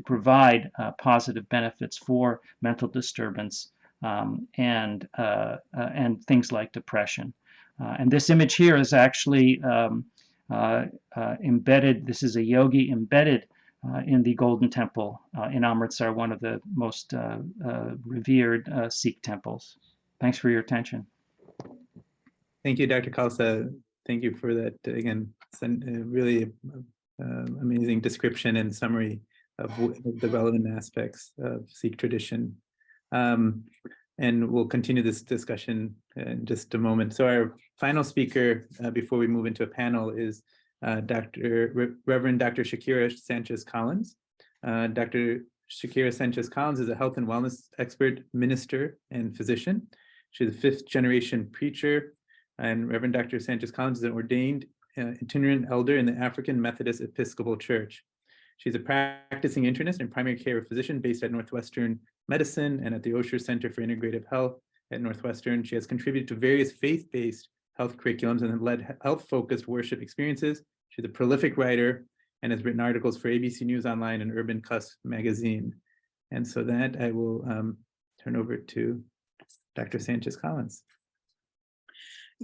S4: provide positive benefits for mental disturbance and things like depression. And this image here is actually embedded. This is a yogi embedded in the Golden Temple in Amritsar, one of the most revered Sikh temples. Thanks for your attention.
S1: Thank you, Dr. Khalsa. Thank you for that, again, really amazing description and summary of the relevant aspects of Sikh tradition. And we'll continue this discussion in just a moment. So our final speaker before we move into a panel is Reverend Dr. Shakira Sanchez-Collins. Dr. Shakira Sanchez-Collins is a health and wellness expert, minister, and physician. She's a fifth-generation preacher, and Reverend Dr. Sanchez-Collins is an ordained itinerant elder in the African Methodist Episcopal Church. She's a practicing internist and primary care physician based at Northwestern Medicine and at the Osher Center for Integrative Health at Northwestern. She has contributed to various faith-based health curriculums and led health-focused worship experiences. She's a prolific writer and has written articles for ABC News Online and Urban Cusp magazine. And so that I will turn over to Dr. Sanchez-Collins.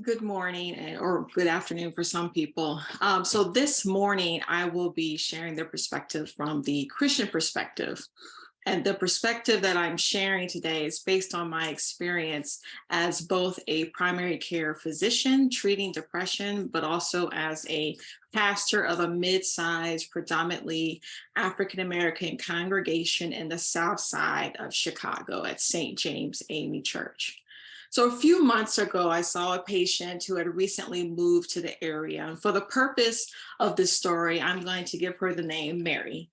S5: Good morning, or good afternoon for some people. So this morning, I will be sharing the perspective from the Christian perspective. And the perspective that I'm sharing today is based on my experience as both a primary care physician treating depression, but also as a pastor of a mid-sized, predominantly African-American congregation in the South Side of Chicago at St. James AME Church. So a few months ago, I saw a patient who had recently moved to the area. And for the purpose of this story, I'm going to give her the name Mary.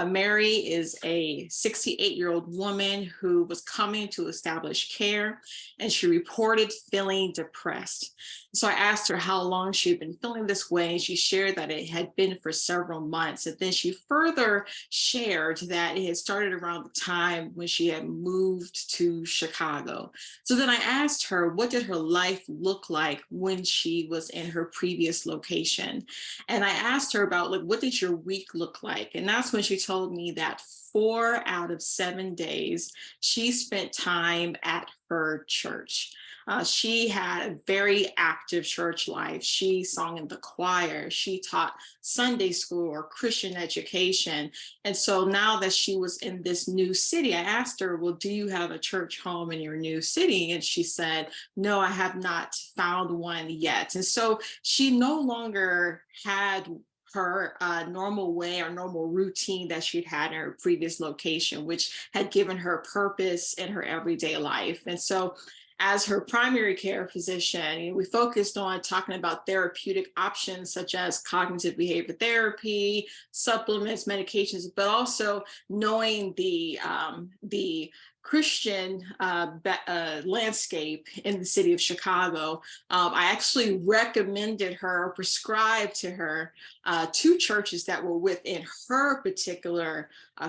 S5: Mary is a 68-year-old woman who was coming to establish care, and she reported feeling depressed. So I asked her how long she'd been feeling this way, and she shared that it had been for several months. And then she further shared that it had started around the time when she had moved to Chicago. So then I asked her, what did her life look like when she was in her previous location? And I asked her about, like, what did your week look like? And that's when she told me that 4 out of 7 days she spent time at her church. She had a very active church life. She sang in the choir. She taught Sunday school or Christian education. And so now that she was in this new city, I asked her, well, do you have a church home in your new city? And she said, no, I have not found one yet. And so she no longer had her normal way or normal routine that she'd had in her previous location, which had given her purpose in her everyday life. And so as her primary care physician, we focused on talking about therapeutic options such as cognitive behavior therapy, supplements, medications, but also knowing the Christian landscape in the city of Chicago. I actually recommended her, prescribed to her 2 churches that were within her particular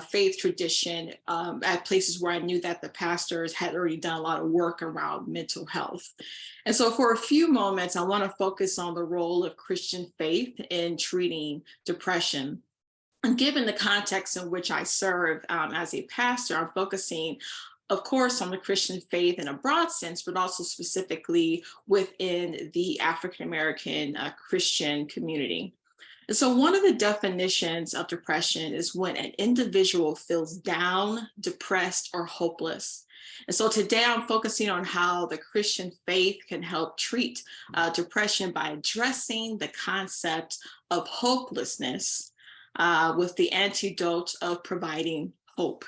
S5: faith tradition at places where I knew that the pastors had already done a lot of work around mental health. And so for a few moments, I want to focus on the role of Christian faith in treating depression. And given the context in which I serve as a pastor, I'm focusing, of course, on the Christian faith in a broad sense, but also specifically within the African-American Christian community. And so one of the definitions of depression is when an individual feels down, depressed, or hopeless. And so today I'm focusing on how the Christian faith can help treat depression by addressing the concept of hopelessness with the antidote of providing hope.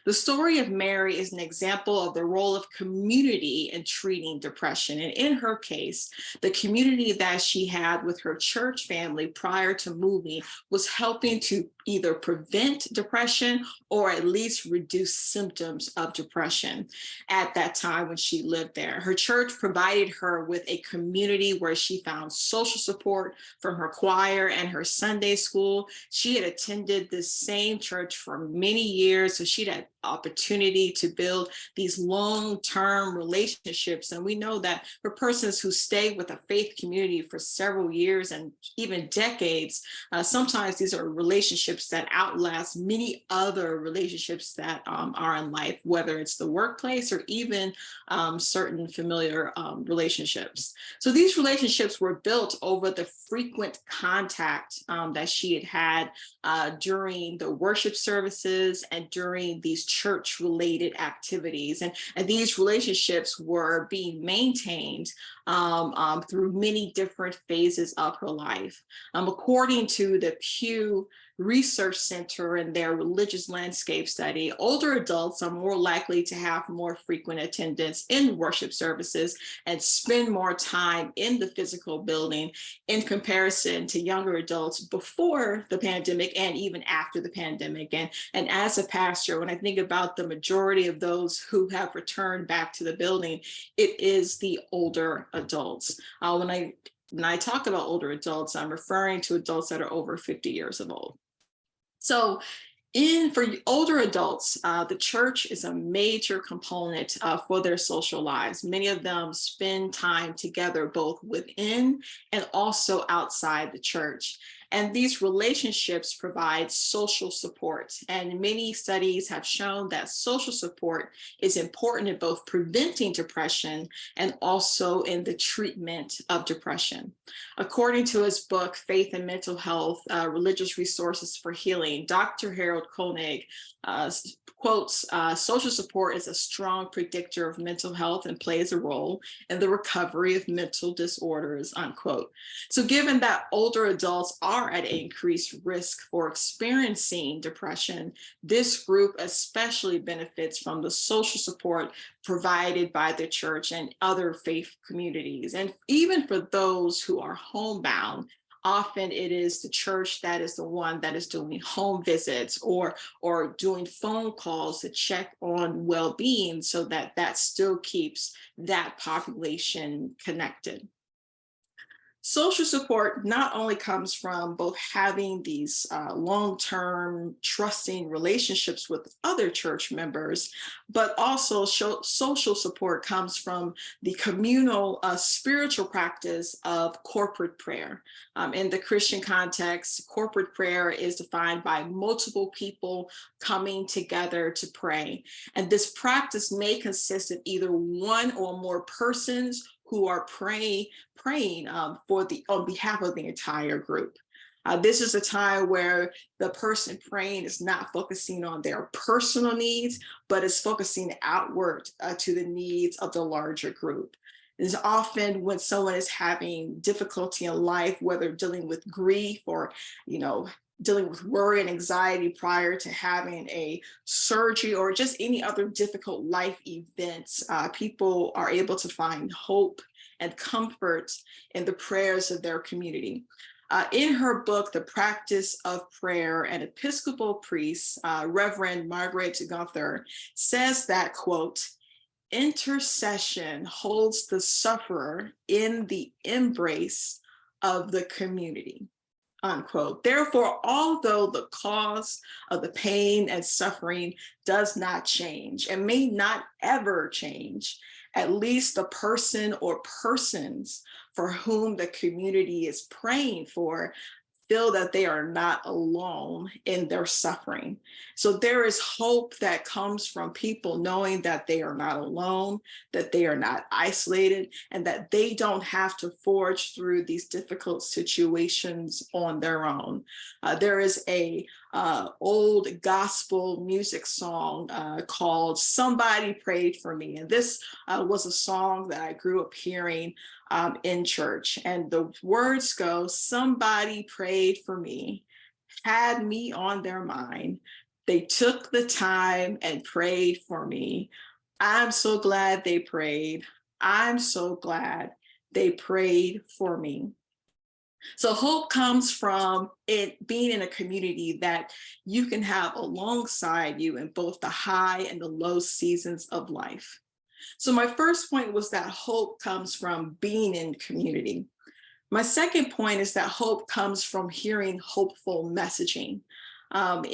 S5: The story of Mary is an example of the role of community in treating depression. And in her case, the community that she had with her church family prior to moving was helping to either prevent depression or at least reduce symptoms of depression at that time when she lived there. Her church provided her with a community where she found social support from her choir and her Sunday school. She had attended this same church for many years, so she'd had opportunity to build these long-term relationships. And we know that for persons who stay with a faith community for several years and even decades, sometimes these are relationships that outlast many other relationships that are in life, whether it's the workplace or even certain familiar relationships. So these relationships were built over the frequent contact that she had during the worship services and during these church-related activities. And these relationships were being maintained through many different phases of her life. According to the Pew Research Center and their religious landscape study, older adults are more likely to have more frequent attendance in worship services and spend more time in the physical building in comparison to younger adults before the pandemic and even after the pandemic. And as a pastor, when I think about the majority of those who have returned back to the building, it is the older adults. When I talk about older adults, I'm referring to adults that are over 50 years old. So for older adults, the church is a major component for their social lives. Many of them spend time together both within and also outside the church. And these relationships provide social support. And many studies have shown that social support is important in both preventing depression and also in the treatment of depression. According to his book, Faith and Mental Health, Religious Resources for Healing, Dr. Harold Koenig quotes, social support is a strong predictor of mental health and plays a role in the recovery of mental disorders, unquote. So given that older adults are at increased risk for experiencing depression, this group especially benefits from the social support provided by the church and other faith communities. And even for those who are homebound, often it is the church that is the one that is doing home visits or doing phone calls to check on well-being so that still keeps that population connected. Social support not only comes from both having these long-term trusting relationships with other church members, but also social support comes from the communal spiritual practice of corporate prayer. In the Christian context, corporate prayer is defined by multiple people coming together to pray. And this practice may consist of either one or more persons who are praying on behalf of the entire group. This is a time where the person praying is not focusing on their personal needs, but is focusing outward to the needs of the larger group. It's often when someone is having difficulty in life, whether dealing with grief or, dealing with worry and anxiety prior to having a surgery or just any other difficult life events, people are able to find hope and comfort in the prayers of their community. In her book, The Practice of Prayer, an Episcopal priest, Reverend Margaret Gunther, says that, quote, intercession holds the sufferer in the embrace of the community, unquote. Therefore, although the cause of the pain and suffering does not change and may not ever change, at least the person or persons for whom the community is praying for feel that they are not alone in their suffering. So there is hope that comes from people knowing that they are not alone, that they are not isolated, and that they don't have to forge through these difficult situations on their own. There is a old gospel music song called Somebody Prayed for Me. And this was a song that I grew up hearing in church. And the words go, somebody prayed for me, had me on their mind. They took the time and prayed for me. I'm so glad they prayed. I'm so glad they prayed for me. So hope comes from it being in a community that you can have alongside you in both the high and the low seasons of life. So my first point was that hope comes from being in community. My second point is that hope comes from hearing hopeful messaging. Some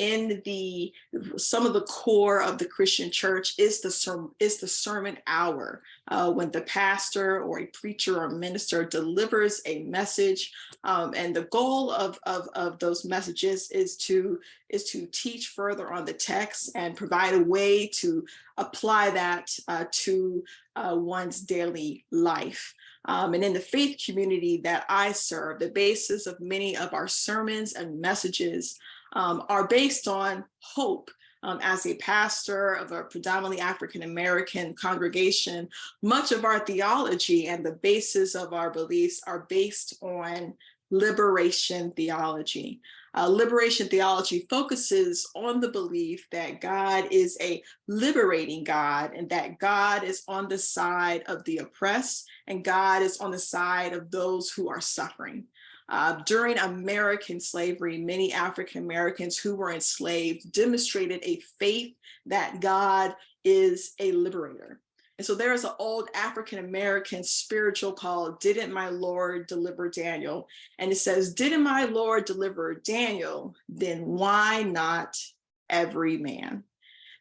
S5: of the core of the Christian church is the sermon hour, when the pastor or a preacher or minister delivers a message, and the goal of those messages is to teach further on the text and provide a way to apply that to one's daily life. And in the faith community that I serve, the basis of many of our sermons and messages are based on hope. As a pastor of a predominantly African-American congregation, much of our theology and the basis of our beliefs are based on liberation theology. Liberation theology focuses on the belief that God is a liberating God, and that God is on the side of the oppressed, and God is on the side of those who are suffering. During American slavery, many African Americans who were enslaved demonstrated a faith that God is a liberator. And so there is an old African American spiritual called "Didn't My Lord Deliver Daniel?" And it says, "Didn't my Lord deliver Daniel? Then why not every man?"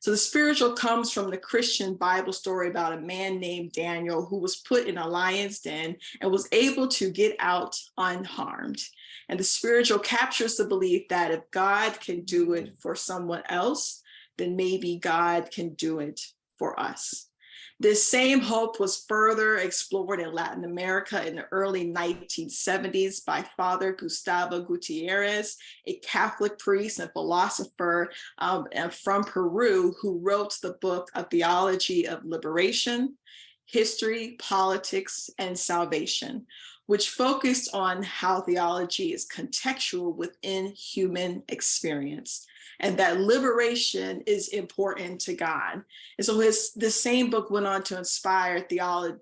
S5: So the spiritual comes from the Christian Bible story about a man named Daniel who was put in a lion's den and was able to get out unharmed. And the spiritual captures the belief that if God can do it for someone else, then maybe God can do it for us. This same hope was further explored in Latin America in the early 1970s by Father Gustavo Gutierrez, a Catholic priest and philosopher from Peru, who wrote the book A Theology of Liberation, History, Politics, and Salvation, which focused on how theology is contextual within human experience, and that liberation is important to God. And so the same book went on to inspire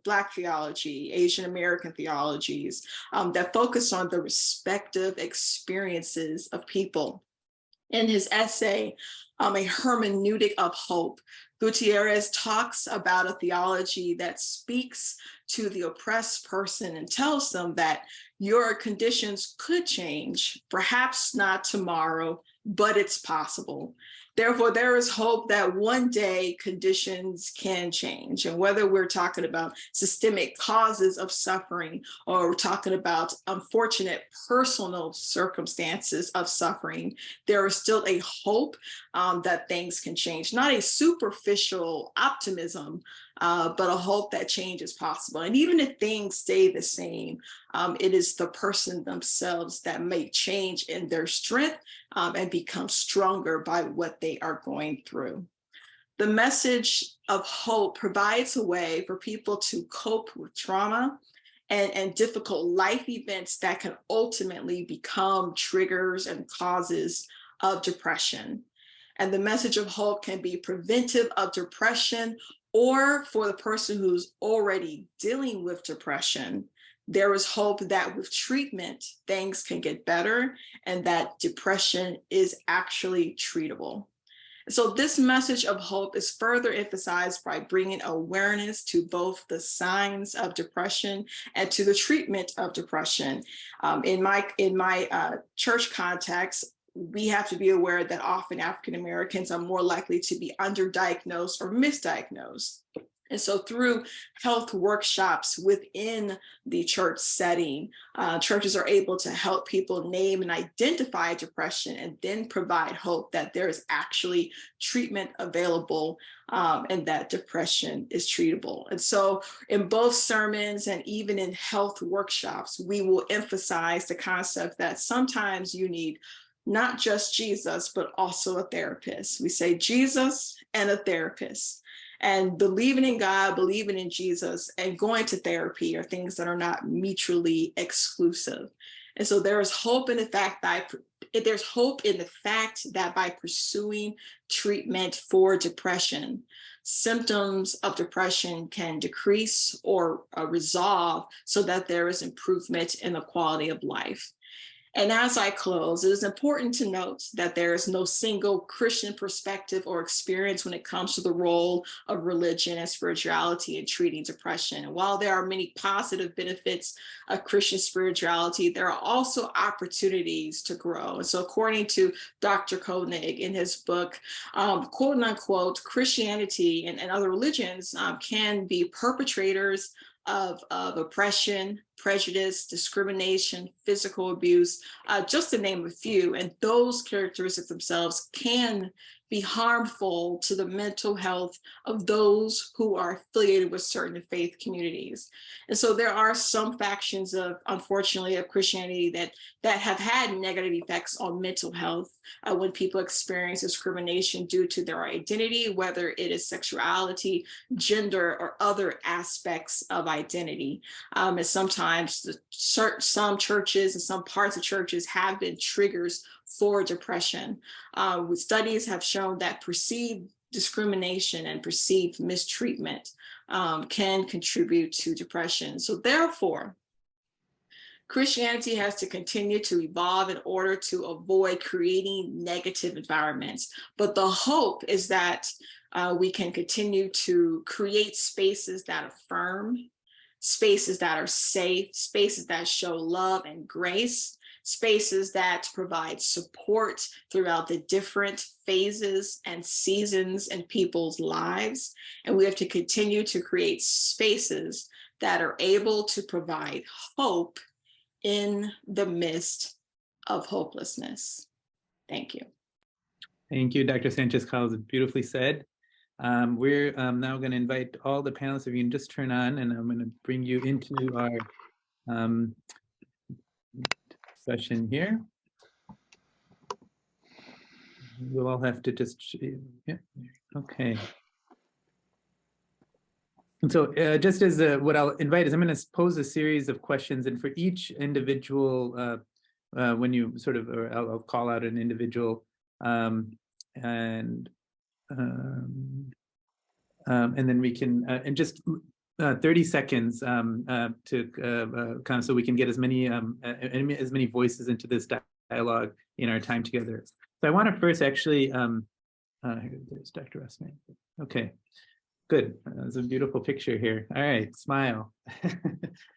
S5: Black theology, Asian American theologies that focus on the respective experiences of people. In his essay, A Hermeneutic of Hope, Gutierrez talks about a theology that speaks to the oppressed person and tells them that your conditions could change, perhaps not tomorrow, but it's possible. Therefore, there is hope that one day conditions can change. And whether we're talking about systemic causes of suffering, or we're talking about unfortunate personal circumstances of suffering, there is still a hope that things can change. Not a superficial optimism, but a hope that change is possible. And even if things stay the same, it is the person themselves that may change in their strength and become stronger by what they are going through. The message of hope provides a way for people to cope with trauma and difficult life events that can ultimately become triggers and causes of depression. And the message of hope can be preventive of depression, or for the person who's already dealing with depression, there is hope that with treatment, things can get better and that depression is actually treatable. So this message of hope is further emphasized by bringing awareness to both the signs of depression and to the treatment of depression. In my church context, we have to be aware that often African Americans are more likely to be underdiagnosed or misdiagnosed. And so through health workshops within the church setting, churches are able to help people name and identify depression and then provide hope that there is actually treatment available and that depression is treatable. And so in both sermons and even in health workshops, we will emphasize the concept that sometimes you need not just Jesus, but also a therapist. We say Jesus and a therapist. And believing in God, believing in Jesus, and going to therapy are things that are not mutually exclusive. And so there is hope in the fact that by pursuing treatment for depression, symptoms of depression can decrease or resolve so that there is improvement in the quality of life. And as I close, it is important to note that there is no single Christian perspective or experience when it comes to the role of religion and spirituality in treating depression. And while there are many positive benefits of Christian spirituality, there are also opportunities to grow. And so according to Dr. Koenig in his book, quote unquote, Christianity and other religions can be perpetrators of oppression, prejudice, discrimination, physical abuse, just to name a few. And those characteristics themselves can be harmful to the mental health of those who are affiliated with certain faith communities. And so there are some factions of, unfortunately, of Christianity that have had negative effects on mental health when people experience discrimination due to their identity, whether it is sexuality, gender, or other aspects of identity. And sometimes some churches and some parts of churches have been triggers for depression. Studies have shown that perceived discrimination and perceived mistreatment can contribute to depression. So therefore, Christianity has to continue to evolve in order to avoid creating negative environments. But the hope is that we can continue to create spaces that affirm, spaces that are safe, spaces that show love and grace, spaces that provide support throughout the different phases and seasons in people's lives. And we have to continue to create spaces that are able to provide hope in the midst of hopelessness. Thank you.
S1: Thank you, Dr. Sanchez-Collins. Beautifully said. We're now going to invite all the panelists, if you can just turn on, and I'm going to bring you into our session here. We'll all have to just, yeah, okay. And so just as what I'll invite is I'm going to pose a series of questions, and for each individual, when you sort of, or I'll call out an individual, and then we can, and just 30 seconds to kind of, so we can get as many voices into this dialogue in our time together. So I want to first actually, there's Dr. Rosmarin. Okay, good. There's a beautiful picture here. All right, smile.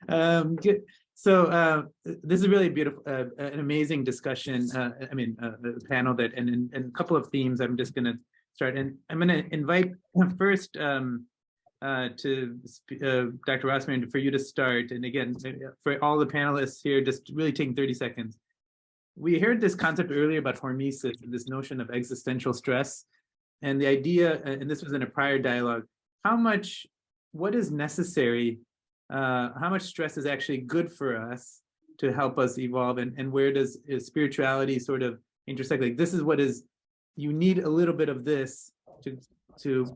S1: Good. So this is really beautiful, an amazing discussion. I mean, the panel that, and a couple of themes I'm just going to start. And I'm going to invite first to Dr. Rosmarin for you to start. And again, for all the panelists here, just really taking 30 seconds. We heard this concept earlier about hormesis, this notion of existential stress. And the idea, and this was in a prior dialogue, what is necessary, how much stress is actually good for us to help us evolve, and where does spirituality sort of intersect? Like, this is what is, you need a little bit of this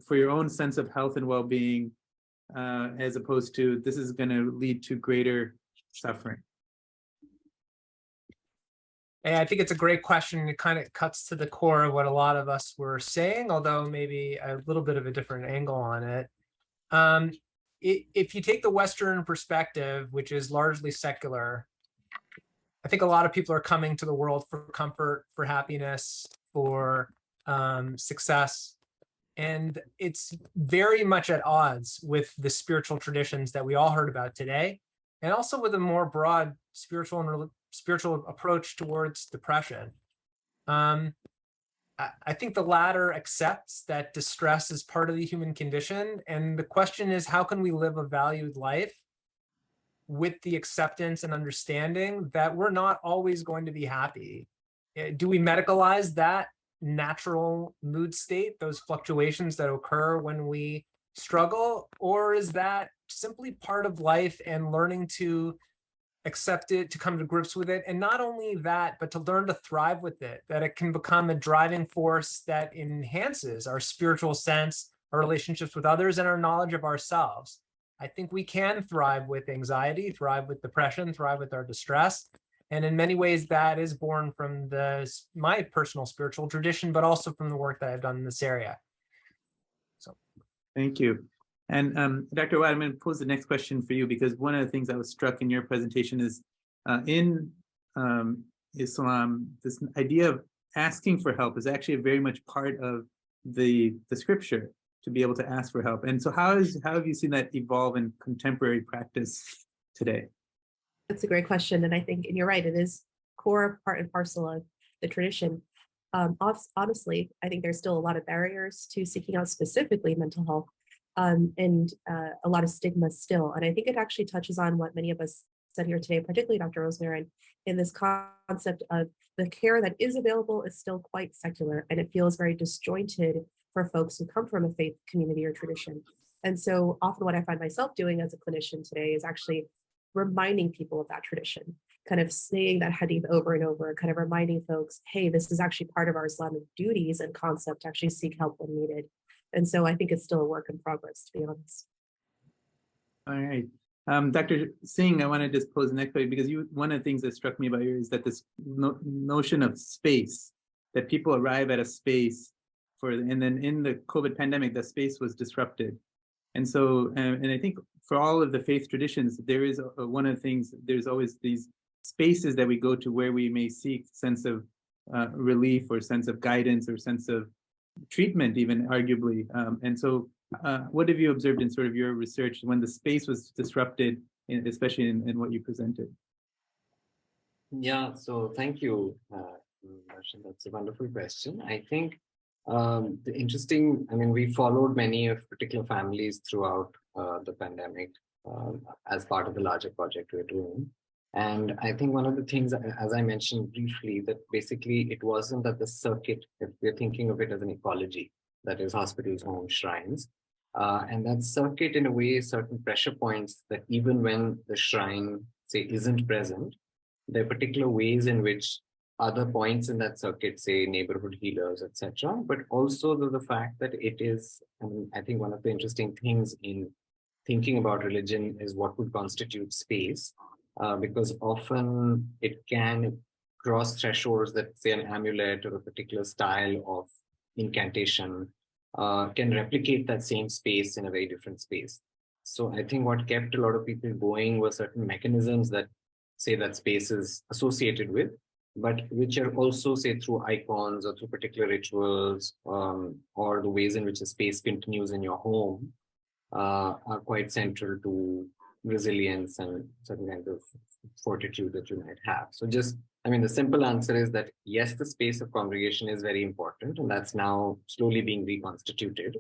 S1: for your own sense of health and well-being, as opposed to this is going to lead to greater suffering.
S6: And I think it's a great question. It kind of cuts to the core of what a lot of us were saying, although maybe a little bit of a different angle on it. If you take the Western perspective, which is largely secular, I think a lot of people are coming to the world for comfort, for happiness, for success. And it's very much at odds with the spiritual traditions that we all heard about today, and also with a more broad spiritual approach towards depression. I think the latter accepts that distress is part of the human condition. And the question is, how can we live a valued life with the acceptance and understanding that we're not always going to be happy? Do we medicalize that natural mood state, those fluctuations that occur when we struggle? Or is that simply part of life and learning to accept it, to come to grips with it? And not only that, but to learn to thrive with it, that it can become a driving force that enhances our spiritual sense, our relationships with others, and our knowledge of ourselves. I think we can thrive with anxiety, thrive with depression, thrive with our distress. And in many ways, that is born from my personal spiritual tradition, but also from the work that I've done in this area. So,
S1: thank you. And Dr. Awaad, I'm going to pose the next question for you, because one of the things I was struck in your presentation is in Islam, this idea of asking for help is actually very much part of the scripture, to be able to ask for help. And so how have you seen that evolve in contemporary practice today?
S7: That's a great question. And I think, and you're right, it is core part and parcel of the tradition. Honestly, I think there's still a lot of barriers to seeking out specifically mental health, and a lot of stigma still. And I think it actually touches on what many of us said here today, particularly Dr. Rosmarin, in this concept of the care that is available is still quite secular, and it feels very disjointed for folks who come from a faith community or tradition. And so often what I find myself doing as a clinician today is actually reminding people of that tradition, kind of saying that hadith over and over, kind of reminding folks, hey, this is actually part of our Islamic duties and concept to actually seek help when needed. And so I think it's still a work in progress, to be honest.
S1: All right. Dr. Singh, I want to just pose the next question, because one of the things that struck me about you is that this notion of space, that people arrive at a space and then in the COVID pandemic, the space was disrupted. And so, and I think for all of the faith traditions, there is one of the things, there's always these spaces that we go to where we may seek sense of relief or sense of guidance or sense of treatment, even arguably. And so what have you observed in sort of your research when the space was disrupted, especially in what you presented?
S8: Yeah, so thank you, Darshan. That's a wonderful question. I think the interesting, I mean, we followed many of particular families throughout the pandemic as part of the larger project we're doing. And I think one of the things, as I mentioned briefly, that basically it wasn't that the circuit, if we're thinking of it as an ecology, that is hospitals, homes, shrines, and that circuit in a way, certain pressure points that even when the shrine, say, isn't present, there are particular ways in which other points in that circuit, say neighborhood healers, etc., but also the fact that it is, I think one of the interesting things in thinking about religion is what would constitute space, because often it can cross thresholds that, say, an amulet or a particular style of incantation can replicate that same space in a very different space. So I think what kept a lot of people going were certain mechanisms that, say, that space is associated with, but which are also, say, through icons or through particular rituals, or the ways in which a space continues in your home, are quite central to resilience and certain kind of fortitude that you might have. So just, I mean, the simple answer is that yes, the space of congregation is very important, and that's now slowly being reconstituted.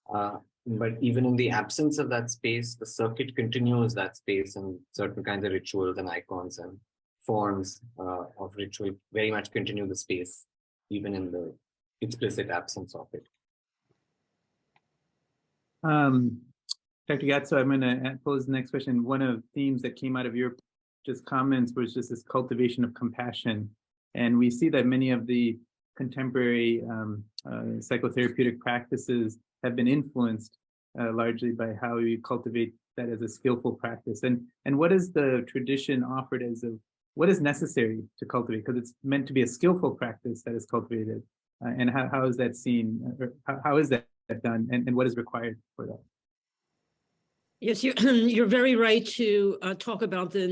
S8: But even in the absence of that space, the circuit continues that space, and certain kinds of rituals and icons and forms of ritual very much continue the space, even in the explicit absence of it.
S1: Dr. Gyatso, I'm going to pose the next question. One of the themes that came out of your just comments was just this cultivation of compassion. And we see that many of the contemporary psychotherapeutic practices have been influenced largely by how we cultivate that as a skillful practice. And what is the tradition offered as what is necessary to cultivate? Because it's meant to be a skillful practice that is cultivated. And how is that seen? Or how is that done? And what is required for that?
S2: Yes, you're very right to talk about the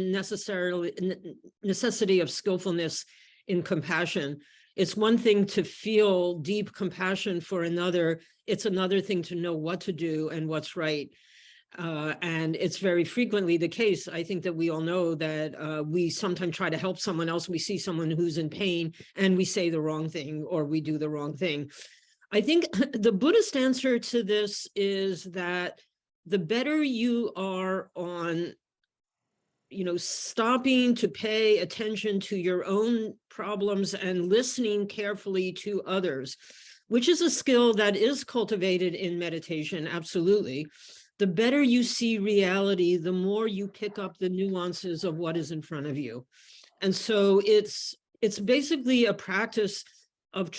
S2: necessity of skillfulness in compassion. It's one thing to feel deep compassion for another. It's another thing to know what to do and what's right. And it's very frequently the case. I think that we all know that we sometimes try to help someone else. We see someone who's in pain and we say the wrong thing or we do the wrong thing. I think the Buddhist answer to this is that the better you are on, stopping to pay attention to your own problems and listening carefully to others, which is a skill that is cultivated in meditation, absolutely. The better you see reality, the more you pick up the nuances of what is in front of you. And so it's basically a practice of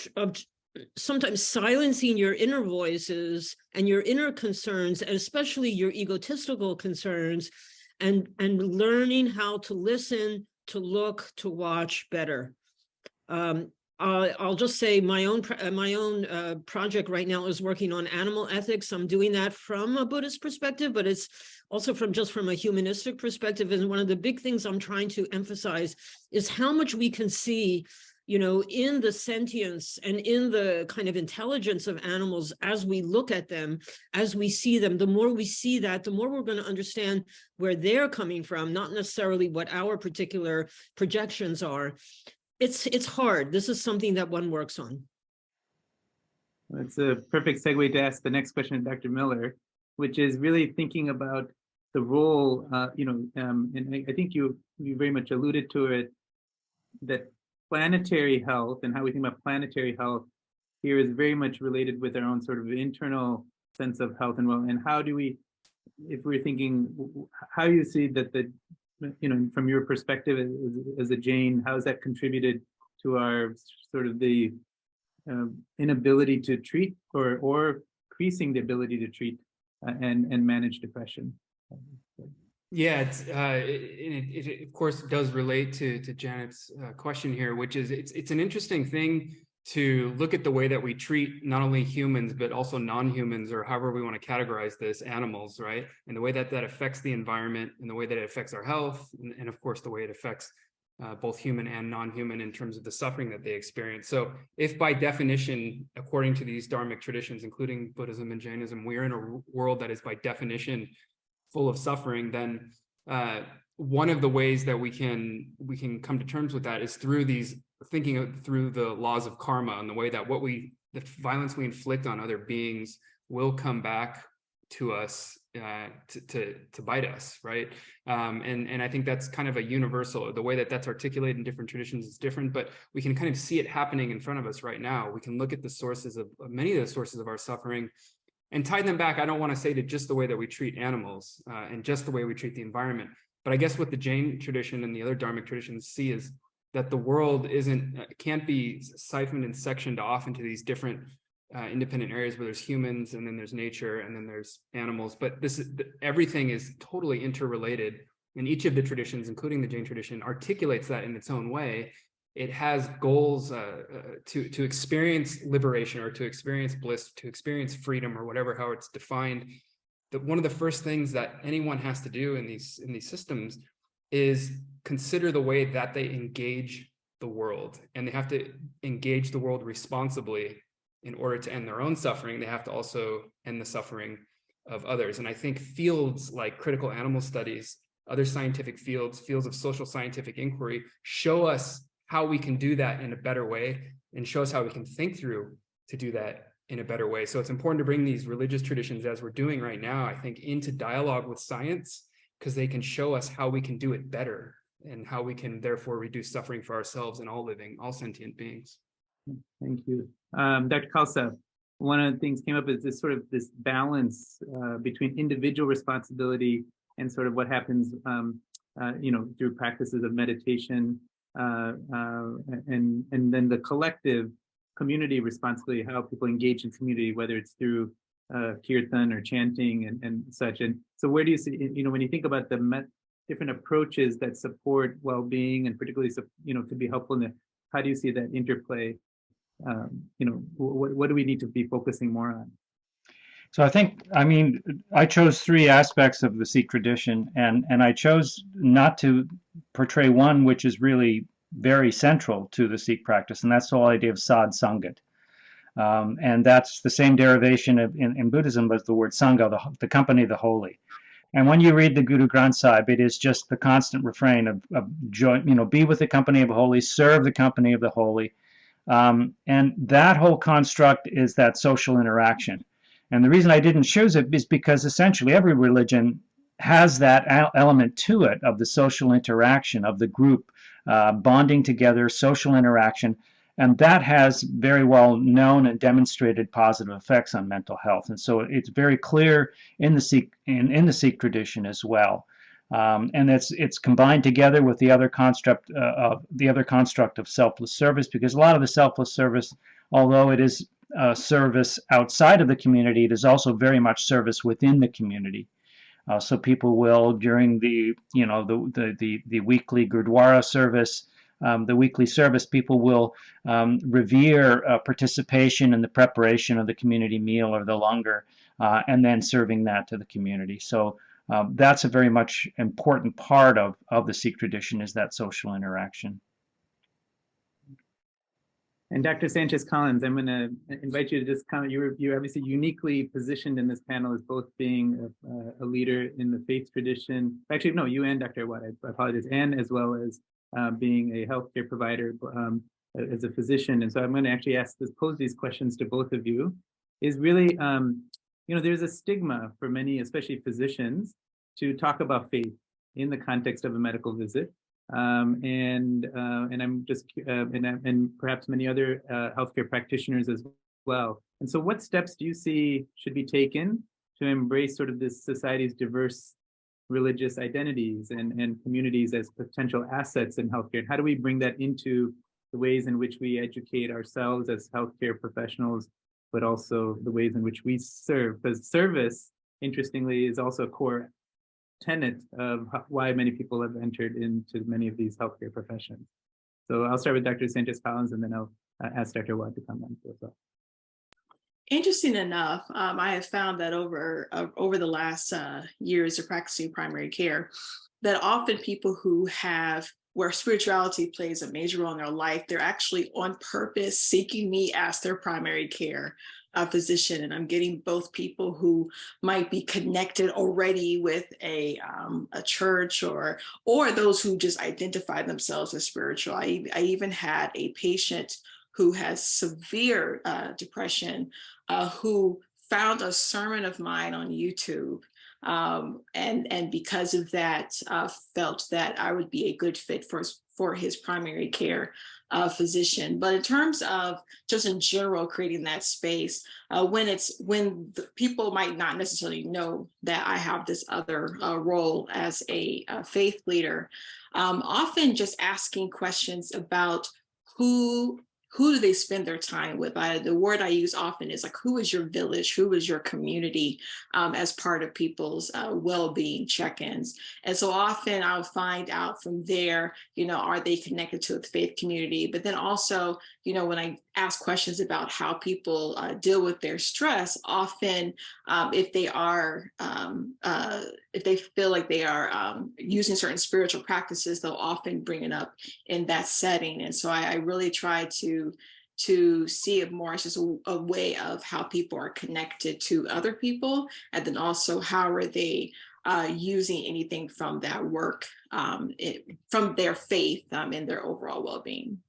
S2: sometimes silencing your inner voices and your inner concerns, and especially your egotistical concerns, and learning how to listen, to look, to watch better. I'll just say my own project right now is working on animal ethics. I'm doing that from a Buddhist perspective, but it's also from a humanistic perspective. And one of the big things I'm trying to emphasize is how much we can see, you know, in the sentience and in the kind of intelligence of animals as we look at them, as we see them. The more we see that, the more we're going to understand where they're coming from, not necessarily what our particular projections are. It's hard. This is something that one works on.
S1: That's a perfect segue to ask the next question of Dr. Miller, which is really thinking about the role, and I think you very much alluded to it, that planetary health and how we think about planetary health here is very much related with our own sort of internal sense of health and well. And how do we, if we're thinking, how you see that from your perspective as a Jain, how has that contributed to our sort of the inability to treat or increasing the ability to treat and manage depression?
S3: Yeah, it of course does relate to Janet's question here, which is it's an interesting thing to look at the way that we treat not only humans, but also non-humans, or however we want to categorize this, animals, right? And the way that affects the environment, and the way that it affects our health, and of course, the way it affects both human and non-human in terms of the suffering that they experience. So if by definition, according to these dharmic traditions, including Buddhism and Jainism, we're in a world that is by definition full of suffering, then one of the ways that we can come to terms with that is through through the laws of karma, and the way that the violence we inflict on other beings will come back to us to bite us, right? And I think that's kind of a universal. The way that that's articulated in different traditions is different, but we can kind of see it happening in front of us right now. We can look at the sources of many of the sources of our suffering and tie them back. I don't want to say to just the way that we treat animals and just the way we treat the environment, but I guess what the Jain tradition and the other dharmic traditions see is that the world can't be siphoned and sectioned off into these different independent areas where there's humans, and then there's nature, and then there's animals. But everything is totally interrelated, and each of the traditions, including the Jain tradition, articulates that in its own way. It has goals to experience liberation, or to experience bliss, to experience freedom, or whatever, how it's defined. That one of the first things that anyone has to do in these systems is consider the way that they engage the world, and they have to engage the world responsibly. In order to end their own suffering, they have to also end the suffering of others. And I think fields like critical animal studies, other scientific fields of social scientific inquiry, show us how we can do that in a better way, and show us how we can think through to do that in a better way. So it's important to bring these religious traditions, as we're doing right now, I think, into dialogue with science, because they can show us how we can do it better, and how we can therefore reduce suffering for ourselves and all sentient beings.
S1: Thank you. Dr. Khalsa, one of the things came up is this balance between individual responsibility and sort of what happens, through practices of meditation, and then the collective community responsibility, how people engage in community, whether it's through kirtan or chanting and such. And so where do you see, when you think about the different approaches that support well-being, and particularly, could be helpful how do you see that interplay? What do we need to be focusing more on?
S4: So I chose three aspects of the Sikh tradition, and I chose not to portray one which is really very central to the Sikh practice, and that's the whole idea of Sadh Sangat. And that's the same derivation in Buddhism as the word Sangha, the company of the holy. And when you read the Guru Granth Sahib, it is just the constant refrain of joy, be with the company of the holy, serve the company of the holy. And that whole construct is that social interaction. And the reason I didn't choose it is because essentially every religion has that element to it, of the social interaction, of the group bonding together, social interaction. And that has very well known and demonstrated positive effects on mental health. And so it's very clear in the Sikh tradition as well. And it's combined together with the other construct of selfless service, because a lot of the selfless service, although it is service outside of the community, it is also very much service within the community. So people will, during the weekly Gurdwara service, the weekly service, people will revere participation in the preparation of the community meal or the langar, and then serving that to the community. So that's a very much important part of the Sikh tradition, is that social interaction.
S1: And Dr. Sanchez-Collins, I'm going to invite you to just comment. You're obviously uniquely positioned in this panel as both being a leader in the faith tradition. Actually, no, you and Dr. Awaad, I apologize, and as well as being a healthcare provider as a physician. And so I'm going to actually pose these questions to both of you. Is really, there's a stigma for many, especially physicians, to talk about faith in the context of a medical visit. And I'm just, and perhaps many other healthcare practitioners as well. And so what steps do you see should be taken to embrace sort of this society's diverse religious identities and communities as potential assets in healthcare? And how do we bring that into the ways in which we educate ourselves as healthcare professionals, but also the ways in which we serve? Because service, interestingly, is also a core tenet of why many people have entered into many of these healthcare professions. So I'll start with Dr. Sanchez-Collins, and then I'll ask Dr. Awaad to comment as well.
S5: Interesting enough, I have found that over the last years of practicing primary care, that often people where spirituality plays a major role in their life, they're actually on purpose seeking me as their primary care physician. And I'm getting both people who might be connected already with a church or those who just identify themselves as spiritual. I even had a patient who has severe depression who found a sermon of mine on YouTube. And because of that, felt that I would be a good fit for his primary care physician. But in terms of just in general creating that space, when the people might not necessarily know that I have this other role as a faith leader, often just asking questions about who do they spend their time with? The word I use often is like, who is your village? Who is your community as part of people's well-being check-ins? And so often I'll find out from there, are they connected to the faith community? But then also, when I ask questions about how people deal with their stress, often if they feel like they are using certain spiritual practices, they'll often bring it up in that setting. And so I really try to see it more as just a way of how people are connected to other people, and then also how are they using anything from that work, from their faith in their overall well-being.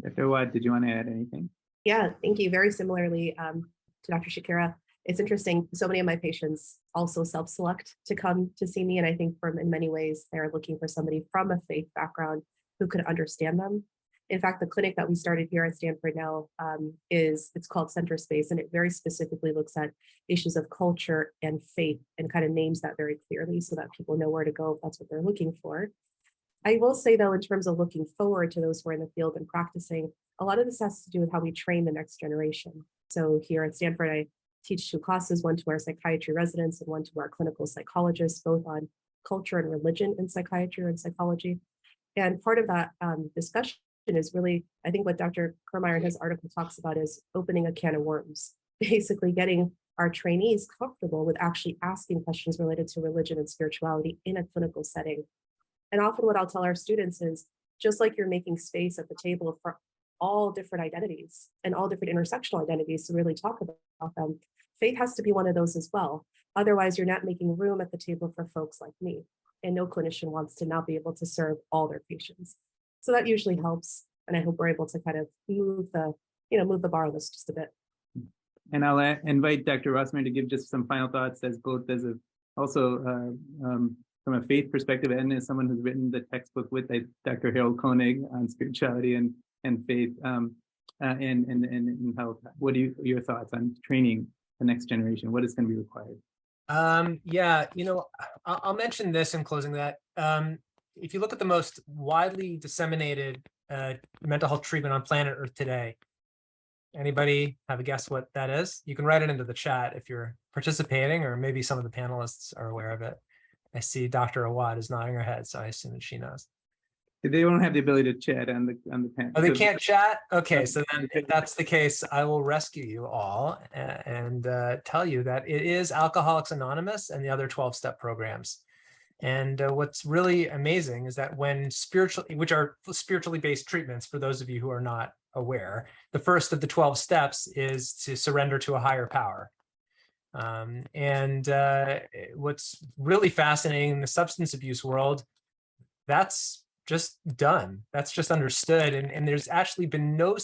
S1: Dr. Awaad, did you want to add anything?
S7: Yeah, thank you. Very similarly to Dr. Shakira, it's interesting. So many of my patients also self-select to come to see me. And I think in many ways, they're looking for somebody from a faith background who could understand them. In fact, the clinic that we started here at Stanford now it's called Center Space, and it very specifically looks at issues of culture and faith and kind of names that very clearly so that people know where to go if that's what they're looking for. I will say, though, in terms of looking forward to those who are in the field and practicing, a lot of this has to do with how we train the next generation. So here at Stanford, I teach 2 classes, one to our psychiatry residents and one to our clinical psychologists, both on culture and religion in psychiatry and psychology. And part of that discussion is really, I think what Dr. Kermeyer in his article talks about is opening a can of worms, basically getting our trainees comfortable with actually asking questions related to religion and spirituality in a clinical setting. And often what I'll tell our students is, just like you're making space at the table for all different identities and all different intersectional identities to really talk about them, faith has to be one of those as well. Otherwise, you're not making room at the table for folks like me. And no clinician wants to not be able to serve all their patients. So that usually helps. And I hope we're able to kind of move the bar on this just a bit.
S1: And I'll invite Dr. Rosmarin to give just some final thoughts also from a faith perspective, and as someone who's written the textbook with Dr. Harold Koenig on spirituality and faith and health. What are your thoughts on training the next generation? What is going to be required?
S6: Yeah, I'll mention this in closing that if you look at the most widely disseminated mental health treatment on planet Earth today, anybody have a guess what that is? You can write it into the chat if you're participating, or maybe some of the panelists are aware of it. I see Dr. Awaad is nodding her head, so I assume that she knows.
S1: They don't have the ability to chat on the panel.
S6: Oh, they
S1: So-
S6: can't chat? Okay, so then if that's the case, I will rescue you all and tell you that it is Alcoholics Anonymous and the other 12-step programs. And what's really amazing is that when which are spiritually based treatments, for those of you who are not aware, the first of the 12 steps is to surrender to a higher power. What's really fascinating in the substance abuse world, that's just done. That's just understood. And there's actually been no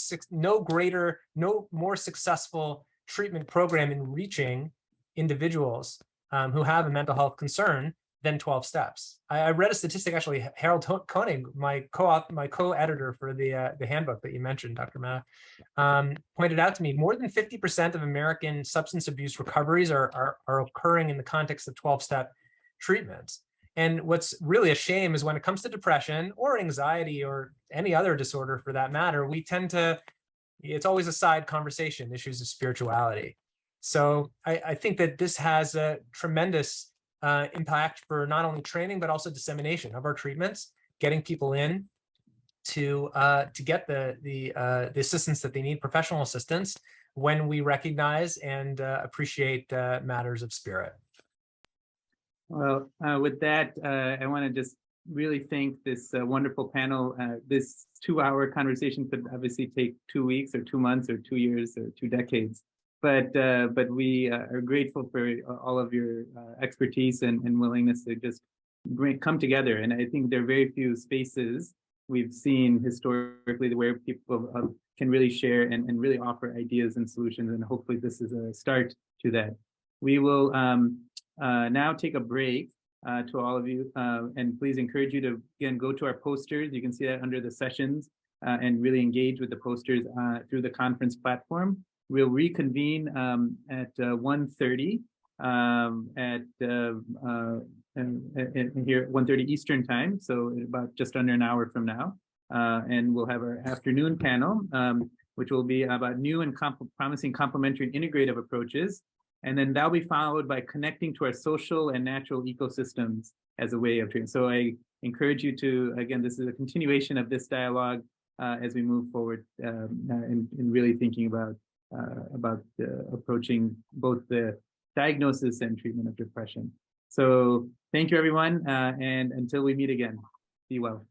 S6: more successful treatment program in reaching individuals who have a mental health concern than 12 steps. I read a statistic, actually, Harold Koenig, my co-editor for the handbook that you mentioned, Dr. Mehta, pointed out to me more than 50% of American substance abuse recoveries are occurring in the context of 12-step treatments. And what's really a shame is when it comes to depression or anxiety or any other disorder for that matter, we tend to, it's always a side conversation, issues of spirituality. So I think that this has a tremendous impact for not only training, but also dissemination of our treatments, getting people in to get the assistance that they need, professional assistance, when we recognize and appreciate matters of spirit.
S1: Well, with that, I want to just really thank this wonderful panel. This 2-hour conversation could obviously take 2 weeks or 2 months or 2 years or 2 decades. But we are grateful for all of your expertise and willingness to just come together. And I think there are very few spaces we've seen historically where people can really share and really offer ideas and solutions. And hopefully this is a start to that. We will now take a break to all of you. And please encourage you to, again, go to our posters. You can see that under the sessions and really engage with the posters through the conference platform. We'll reconvene at 1:30 here at 1:30 Eastern time, so about just under an hour from now. And we'll have our afternoon panel, which will be about new and promising complementary and integrative approaches. And then that'll be followed by connecting to our social and natural ecosystems as a way of treatment. So I encourage you to, again, this is a continuation of this dialogue as we move forward in really thinking about approaching both the diagnosis and treatment of depression. So thank you, everyone. And until we meet again, be well.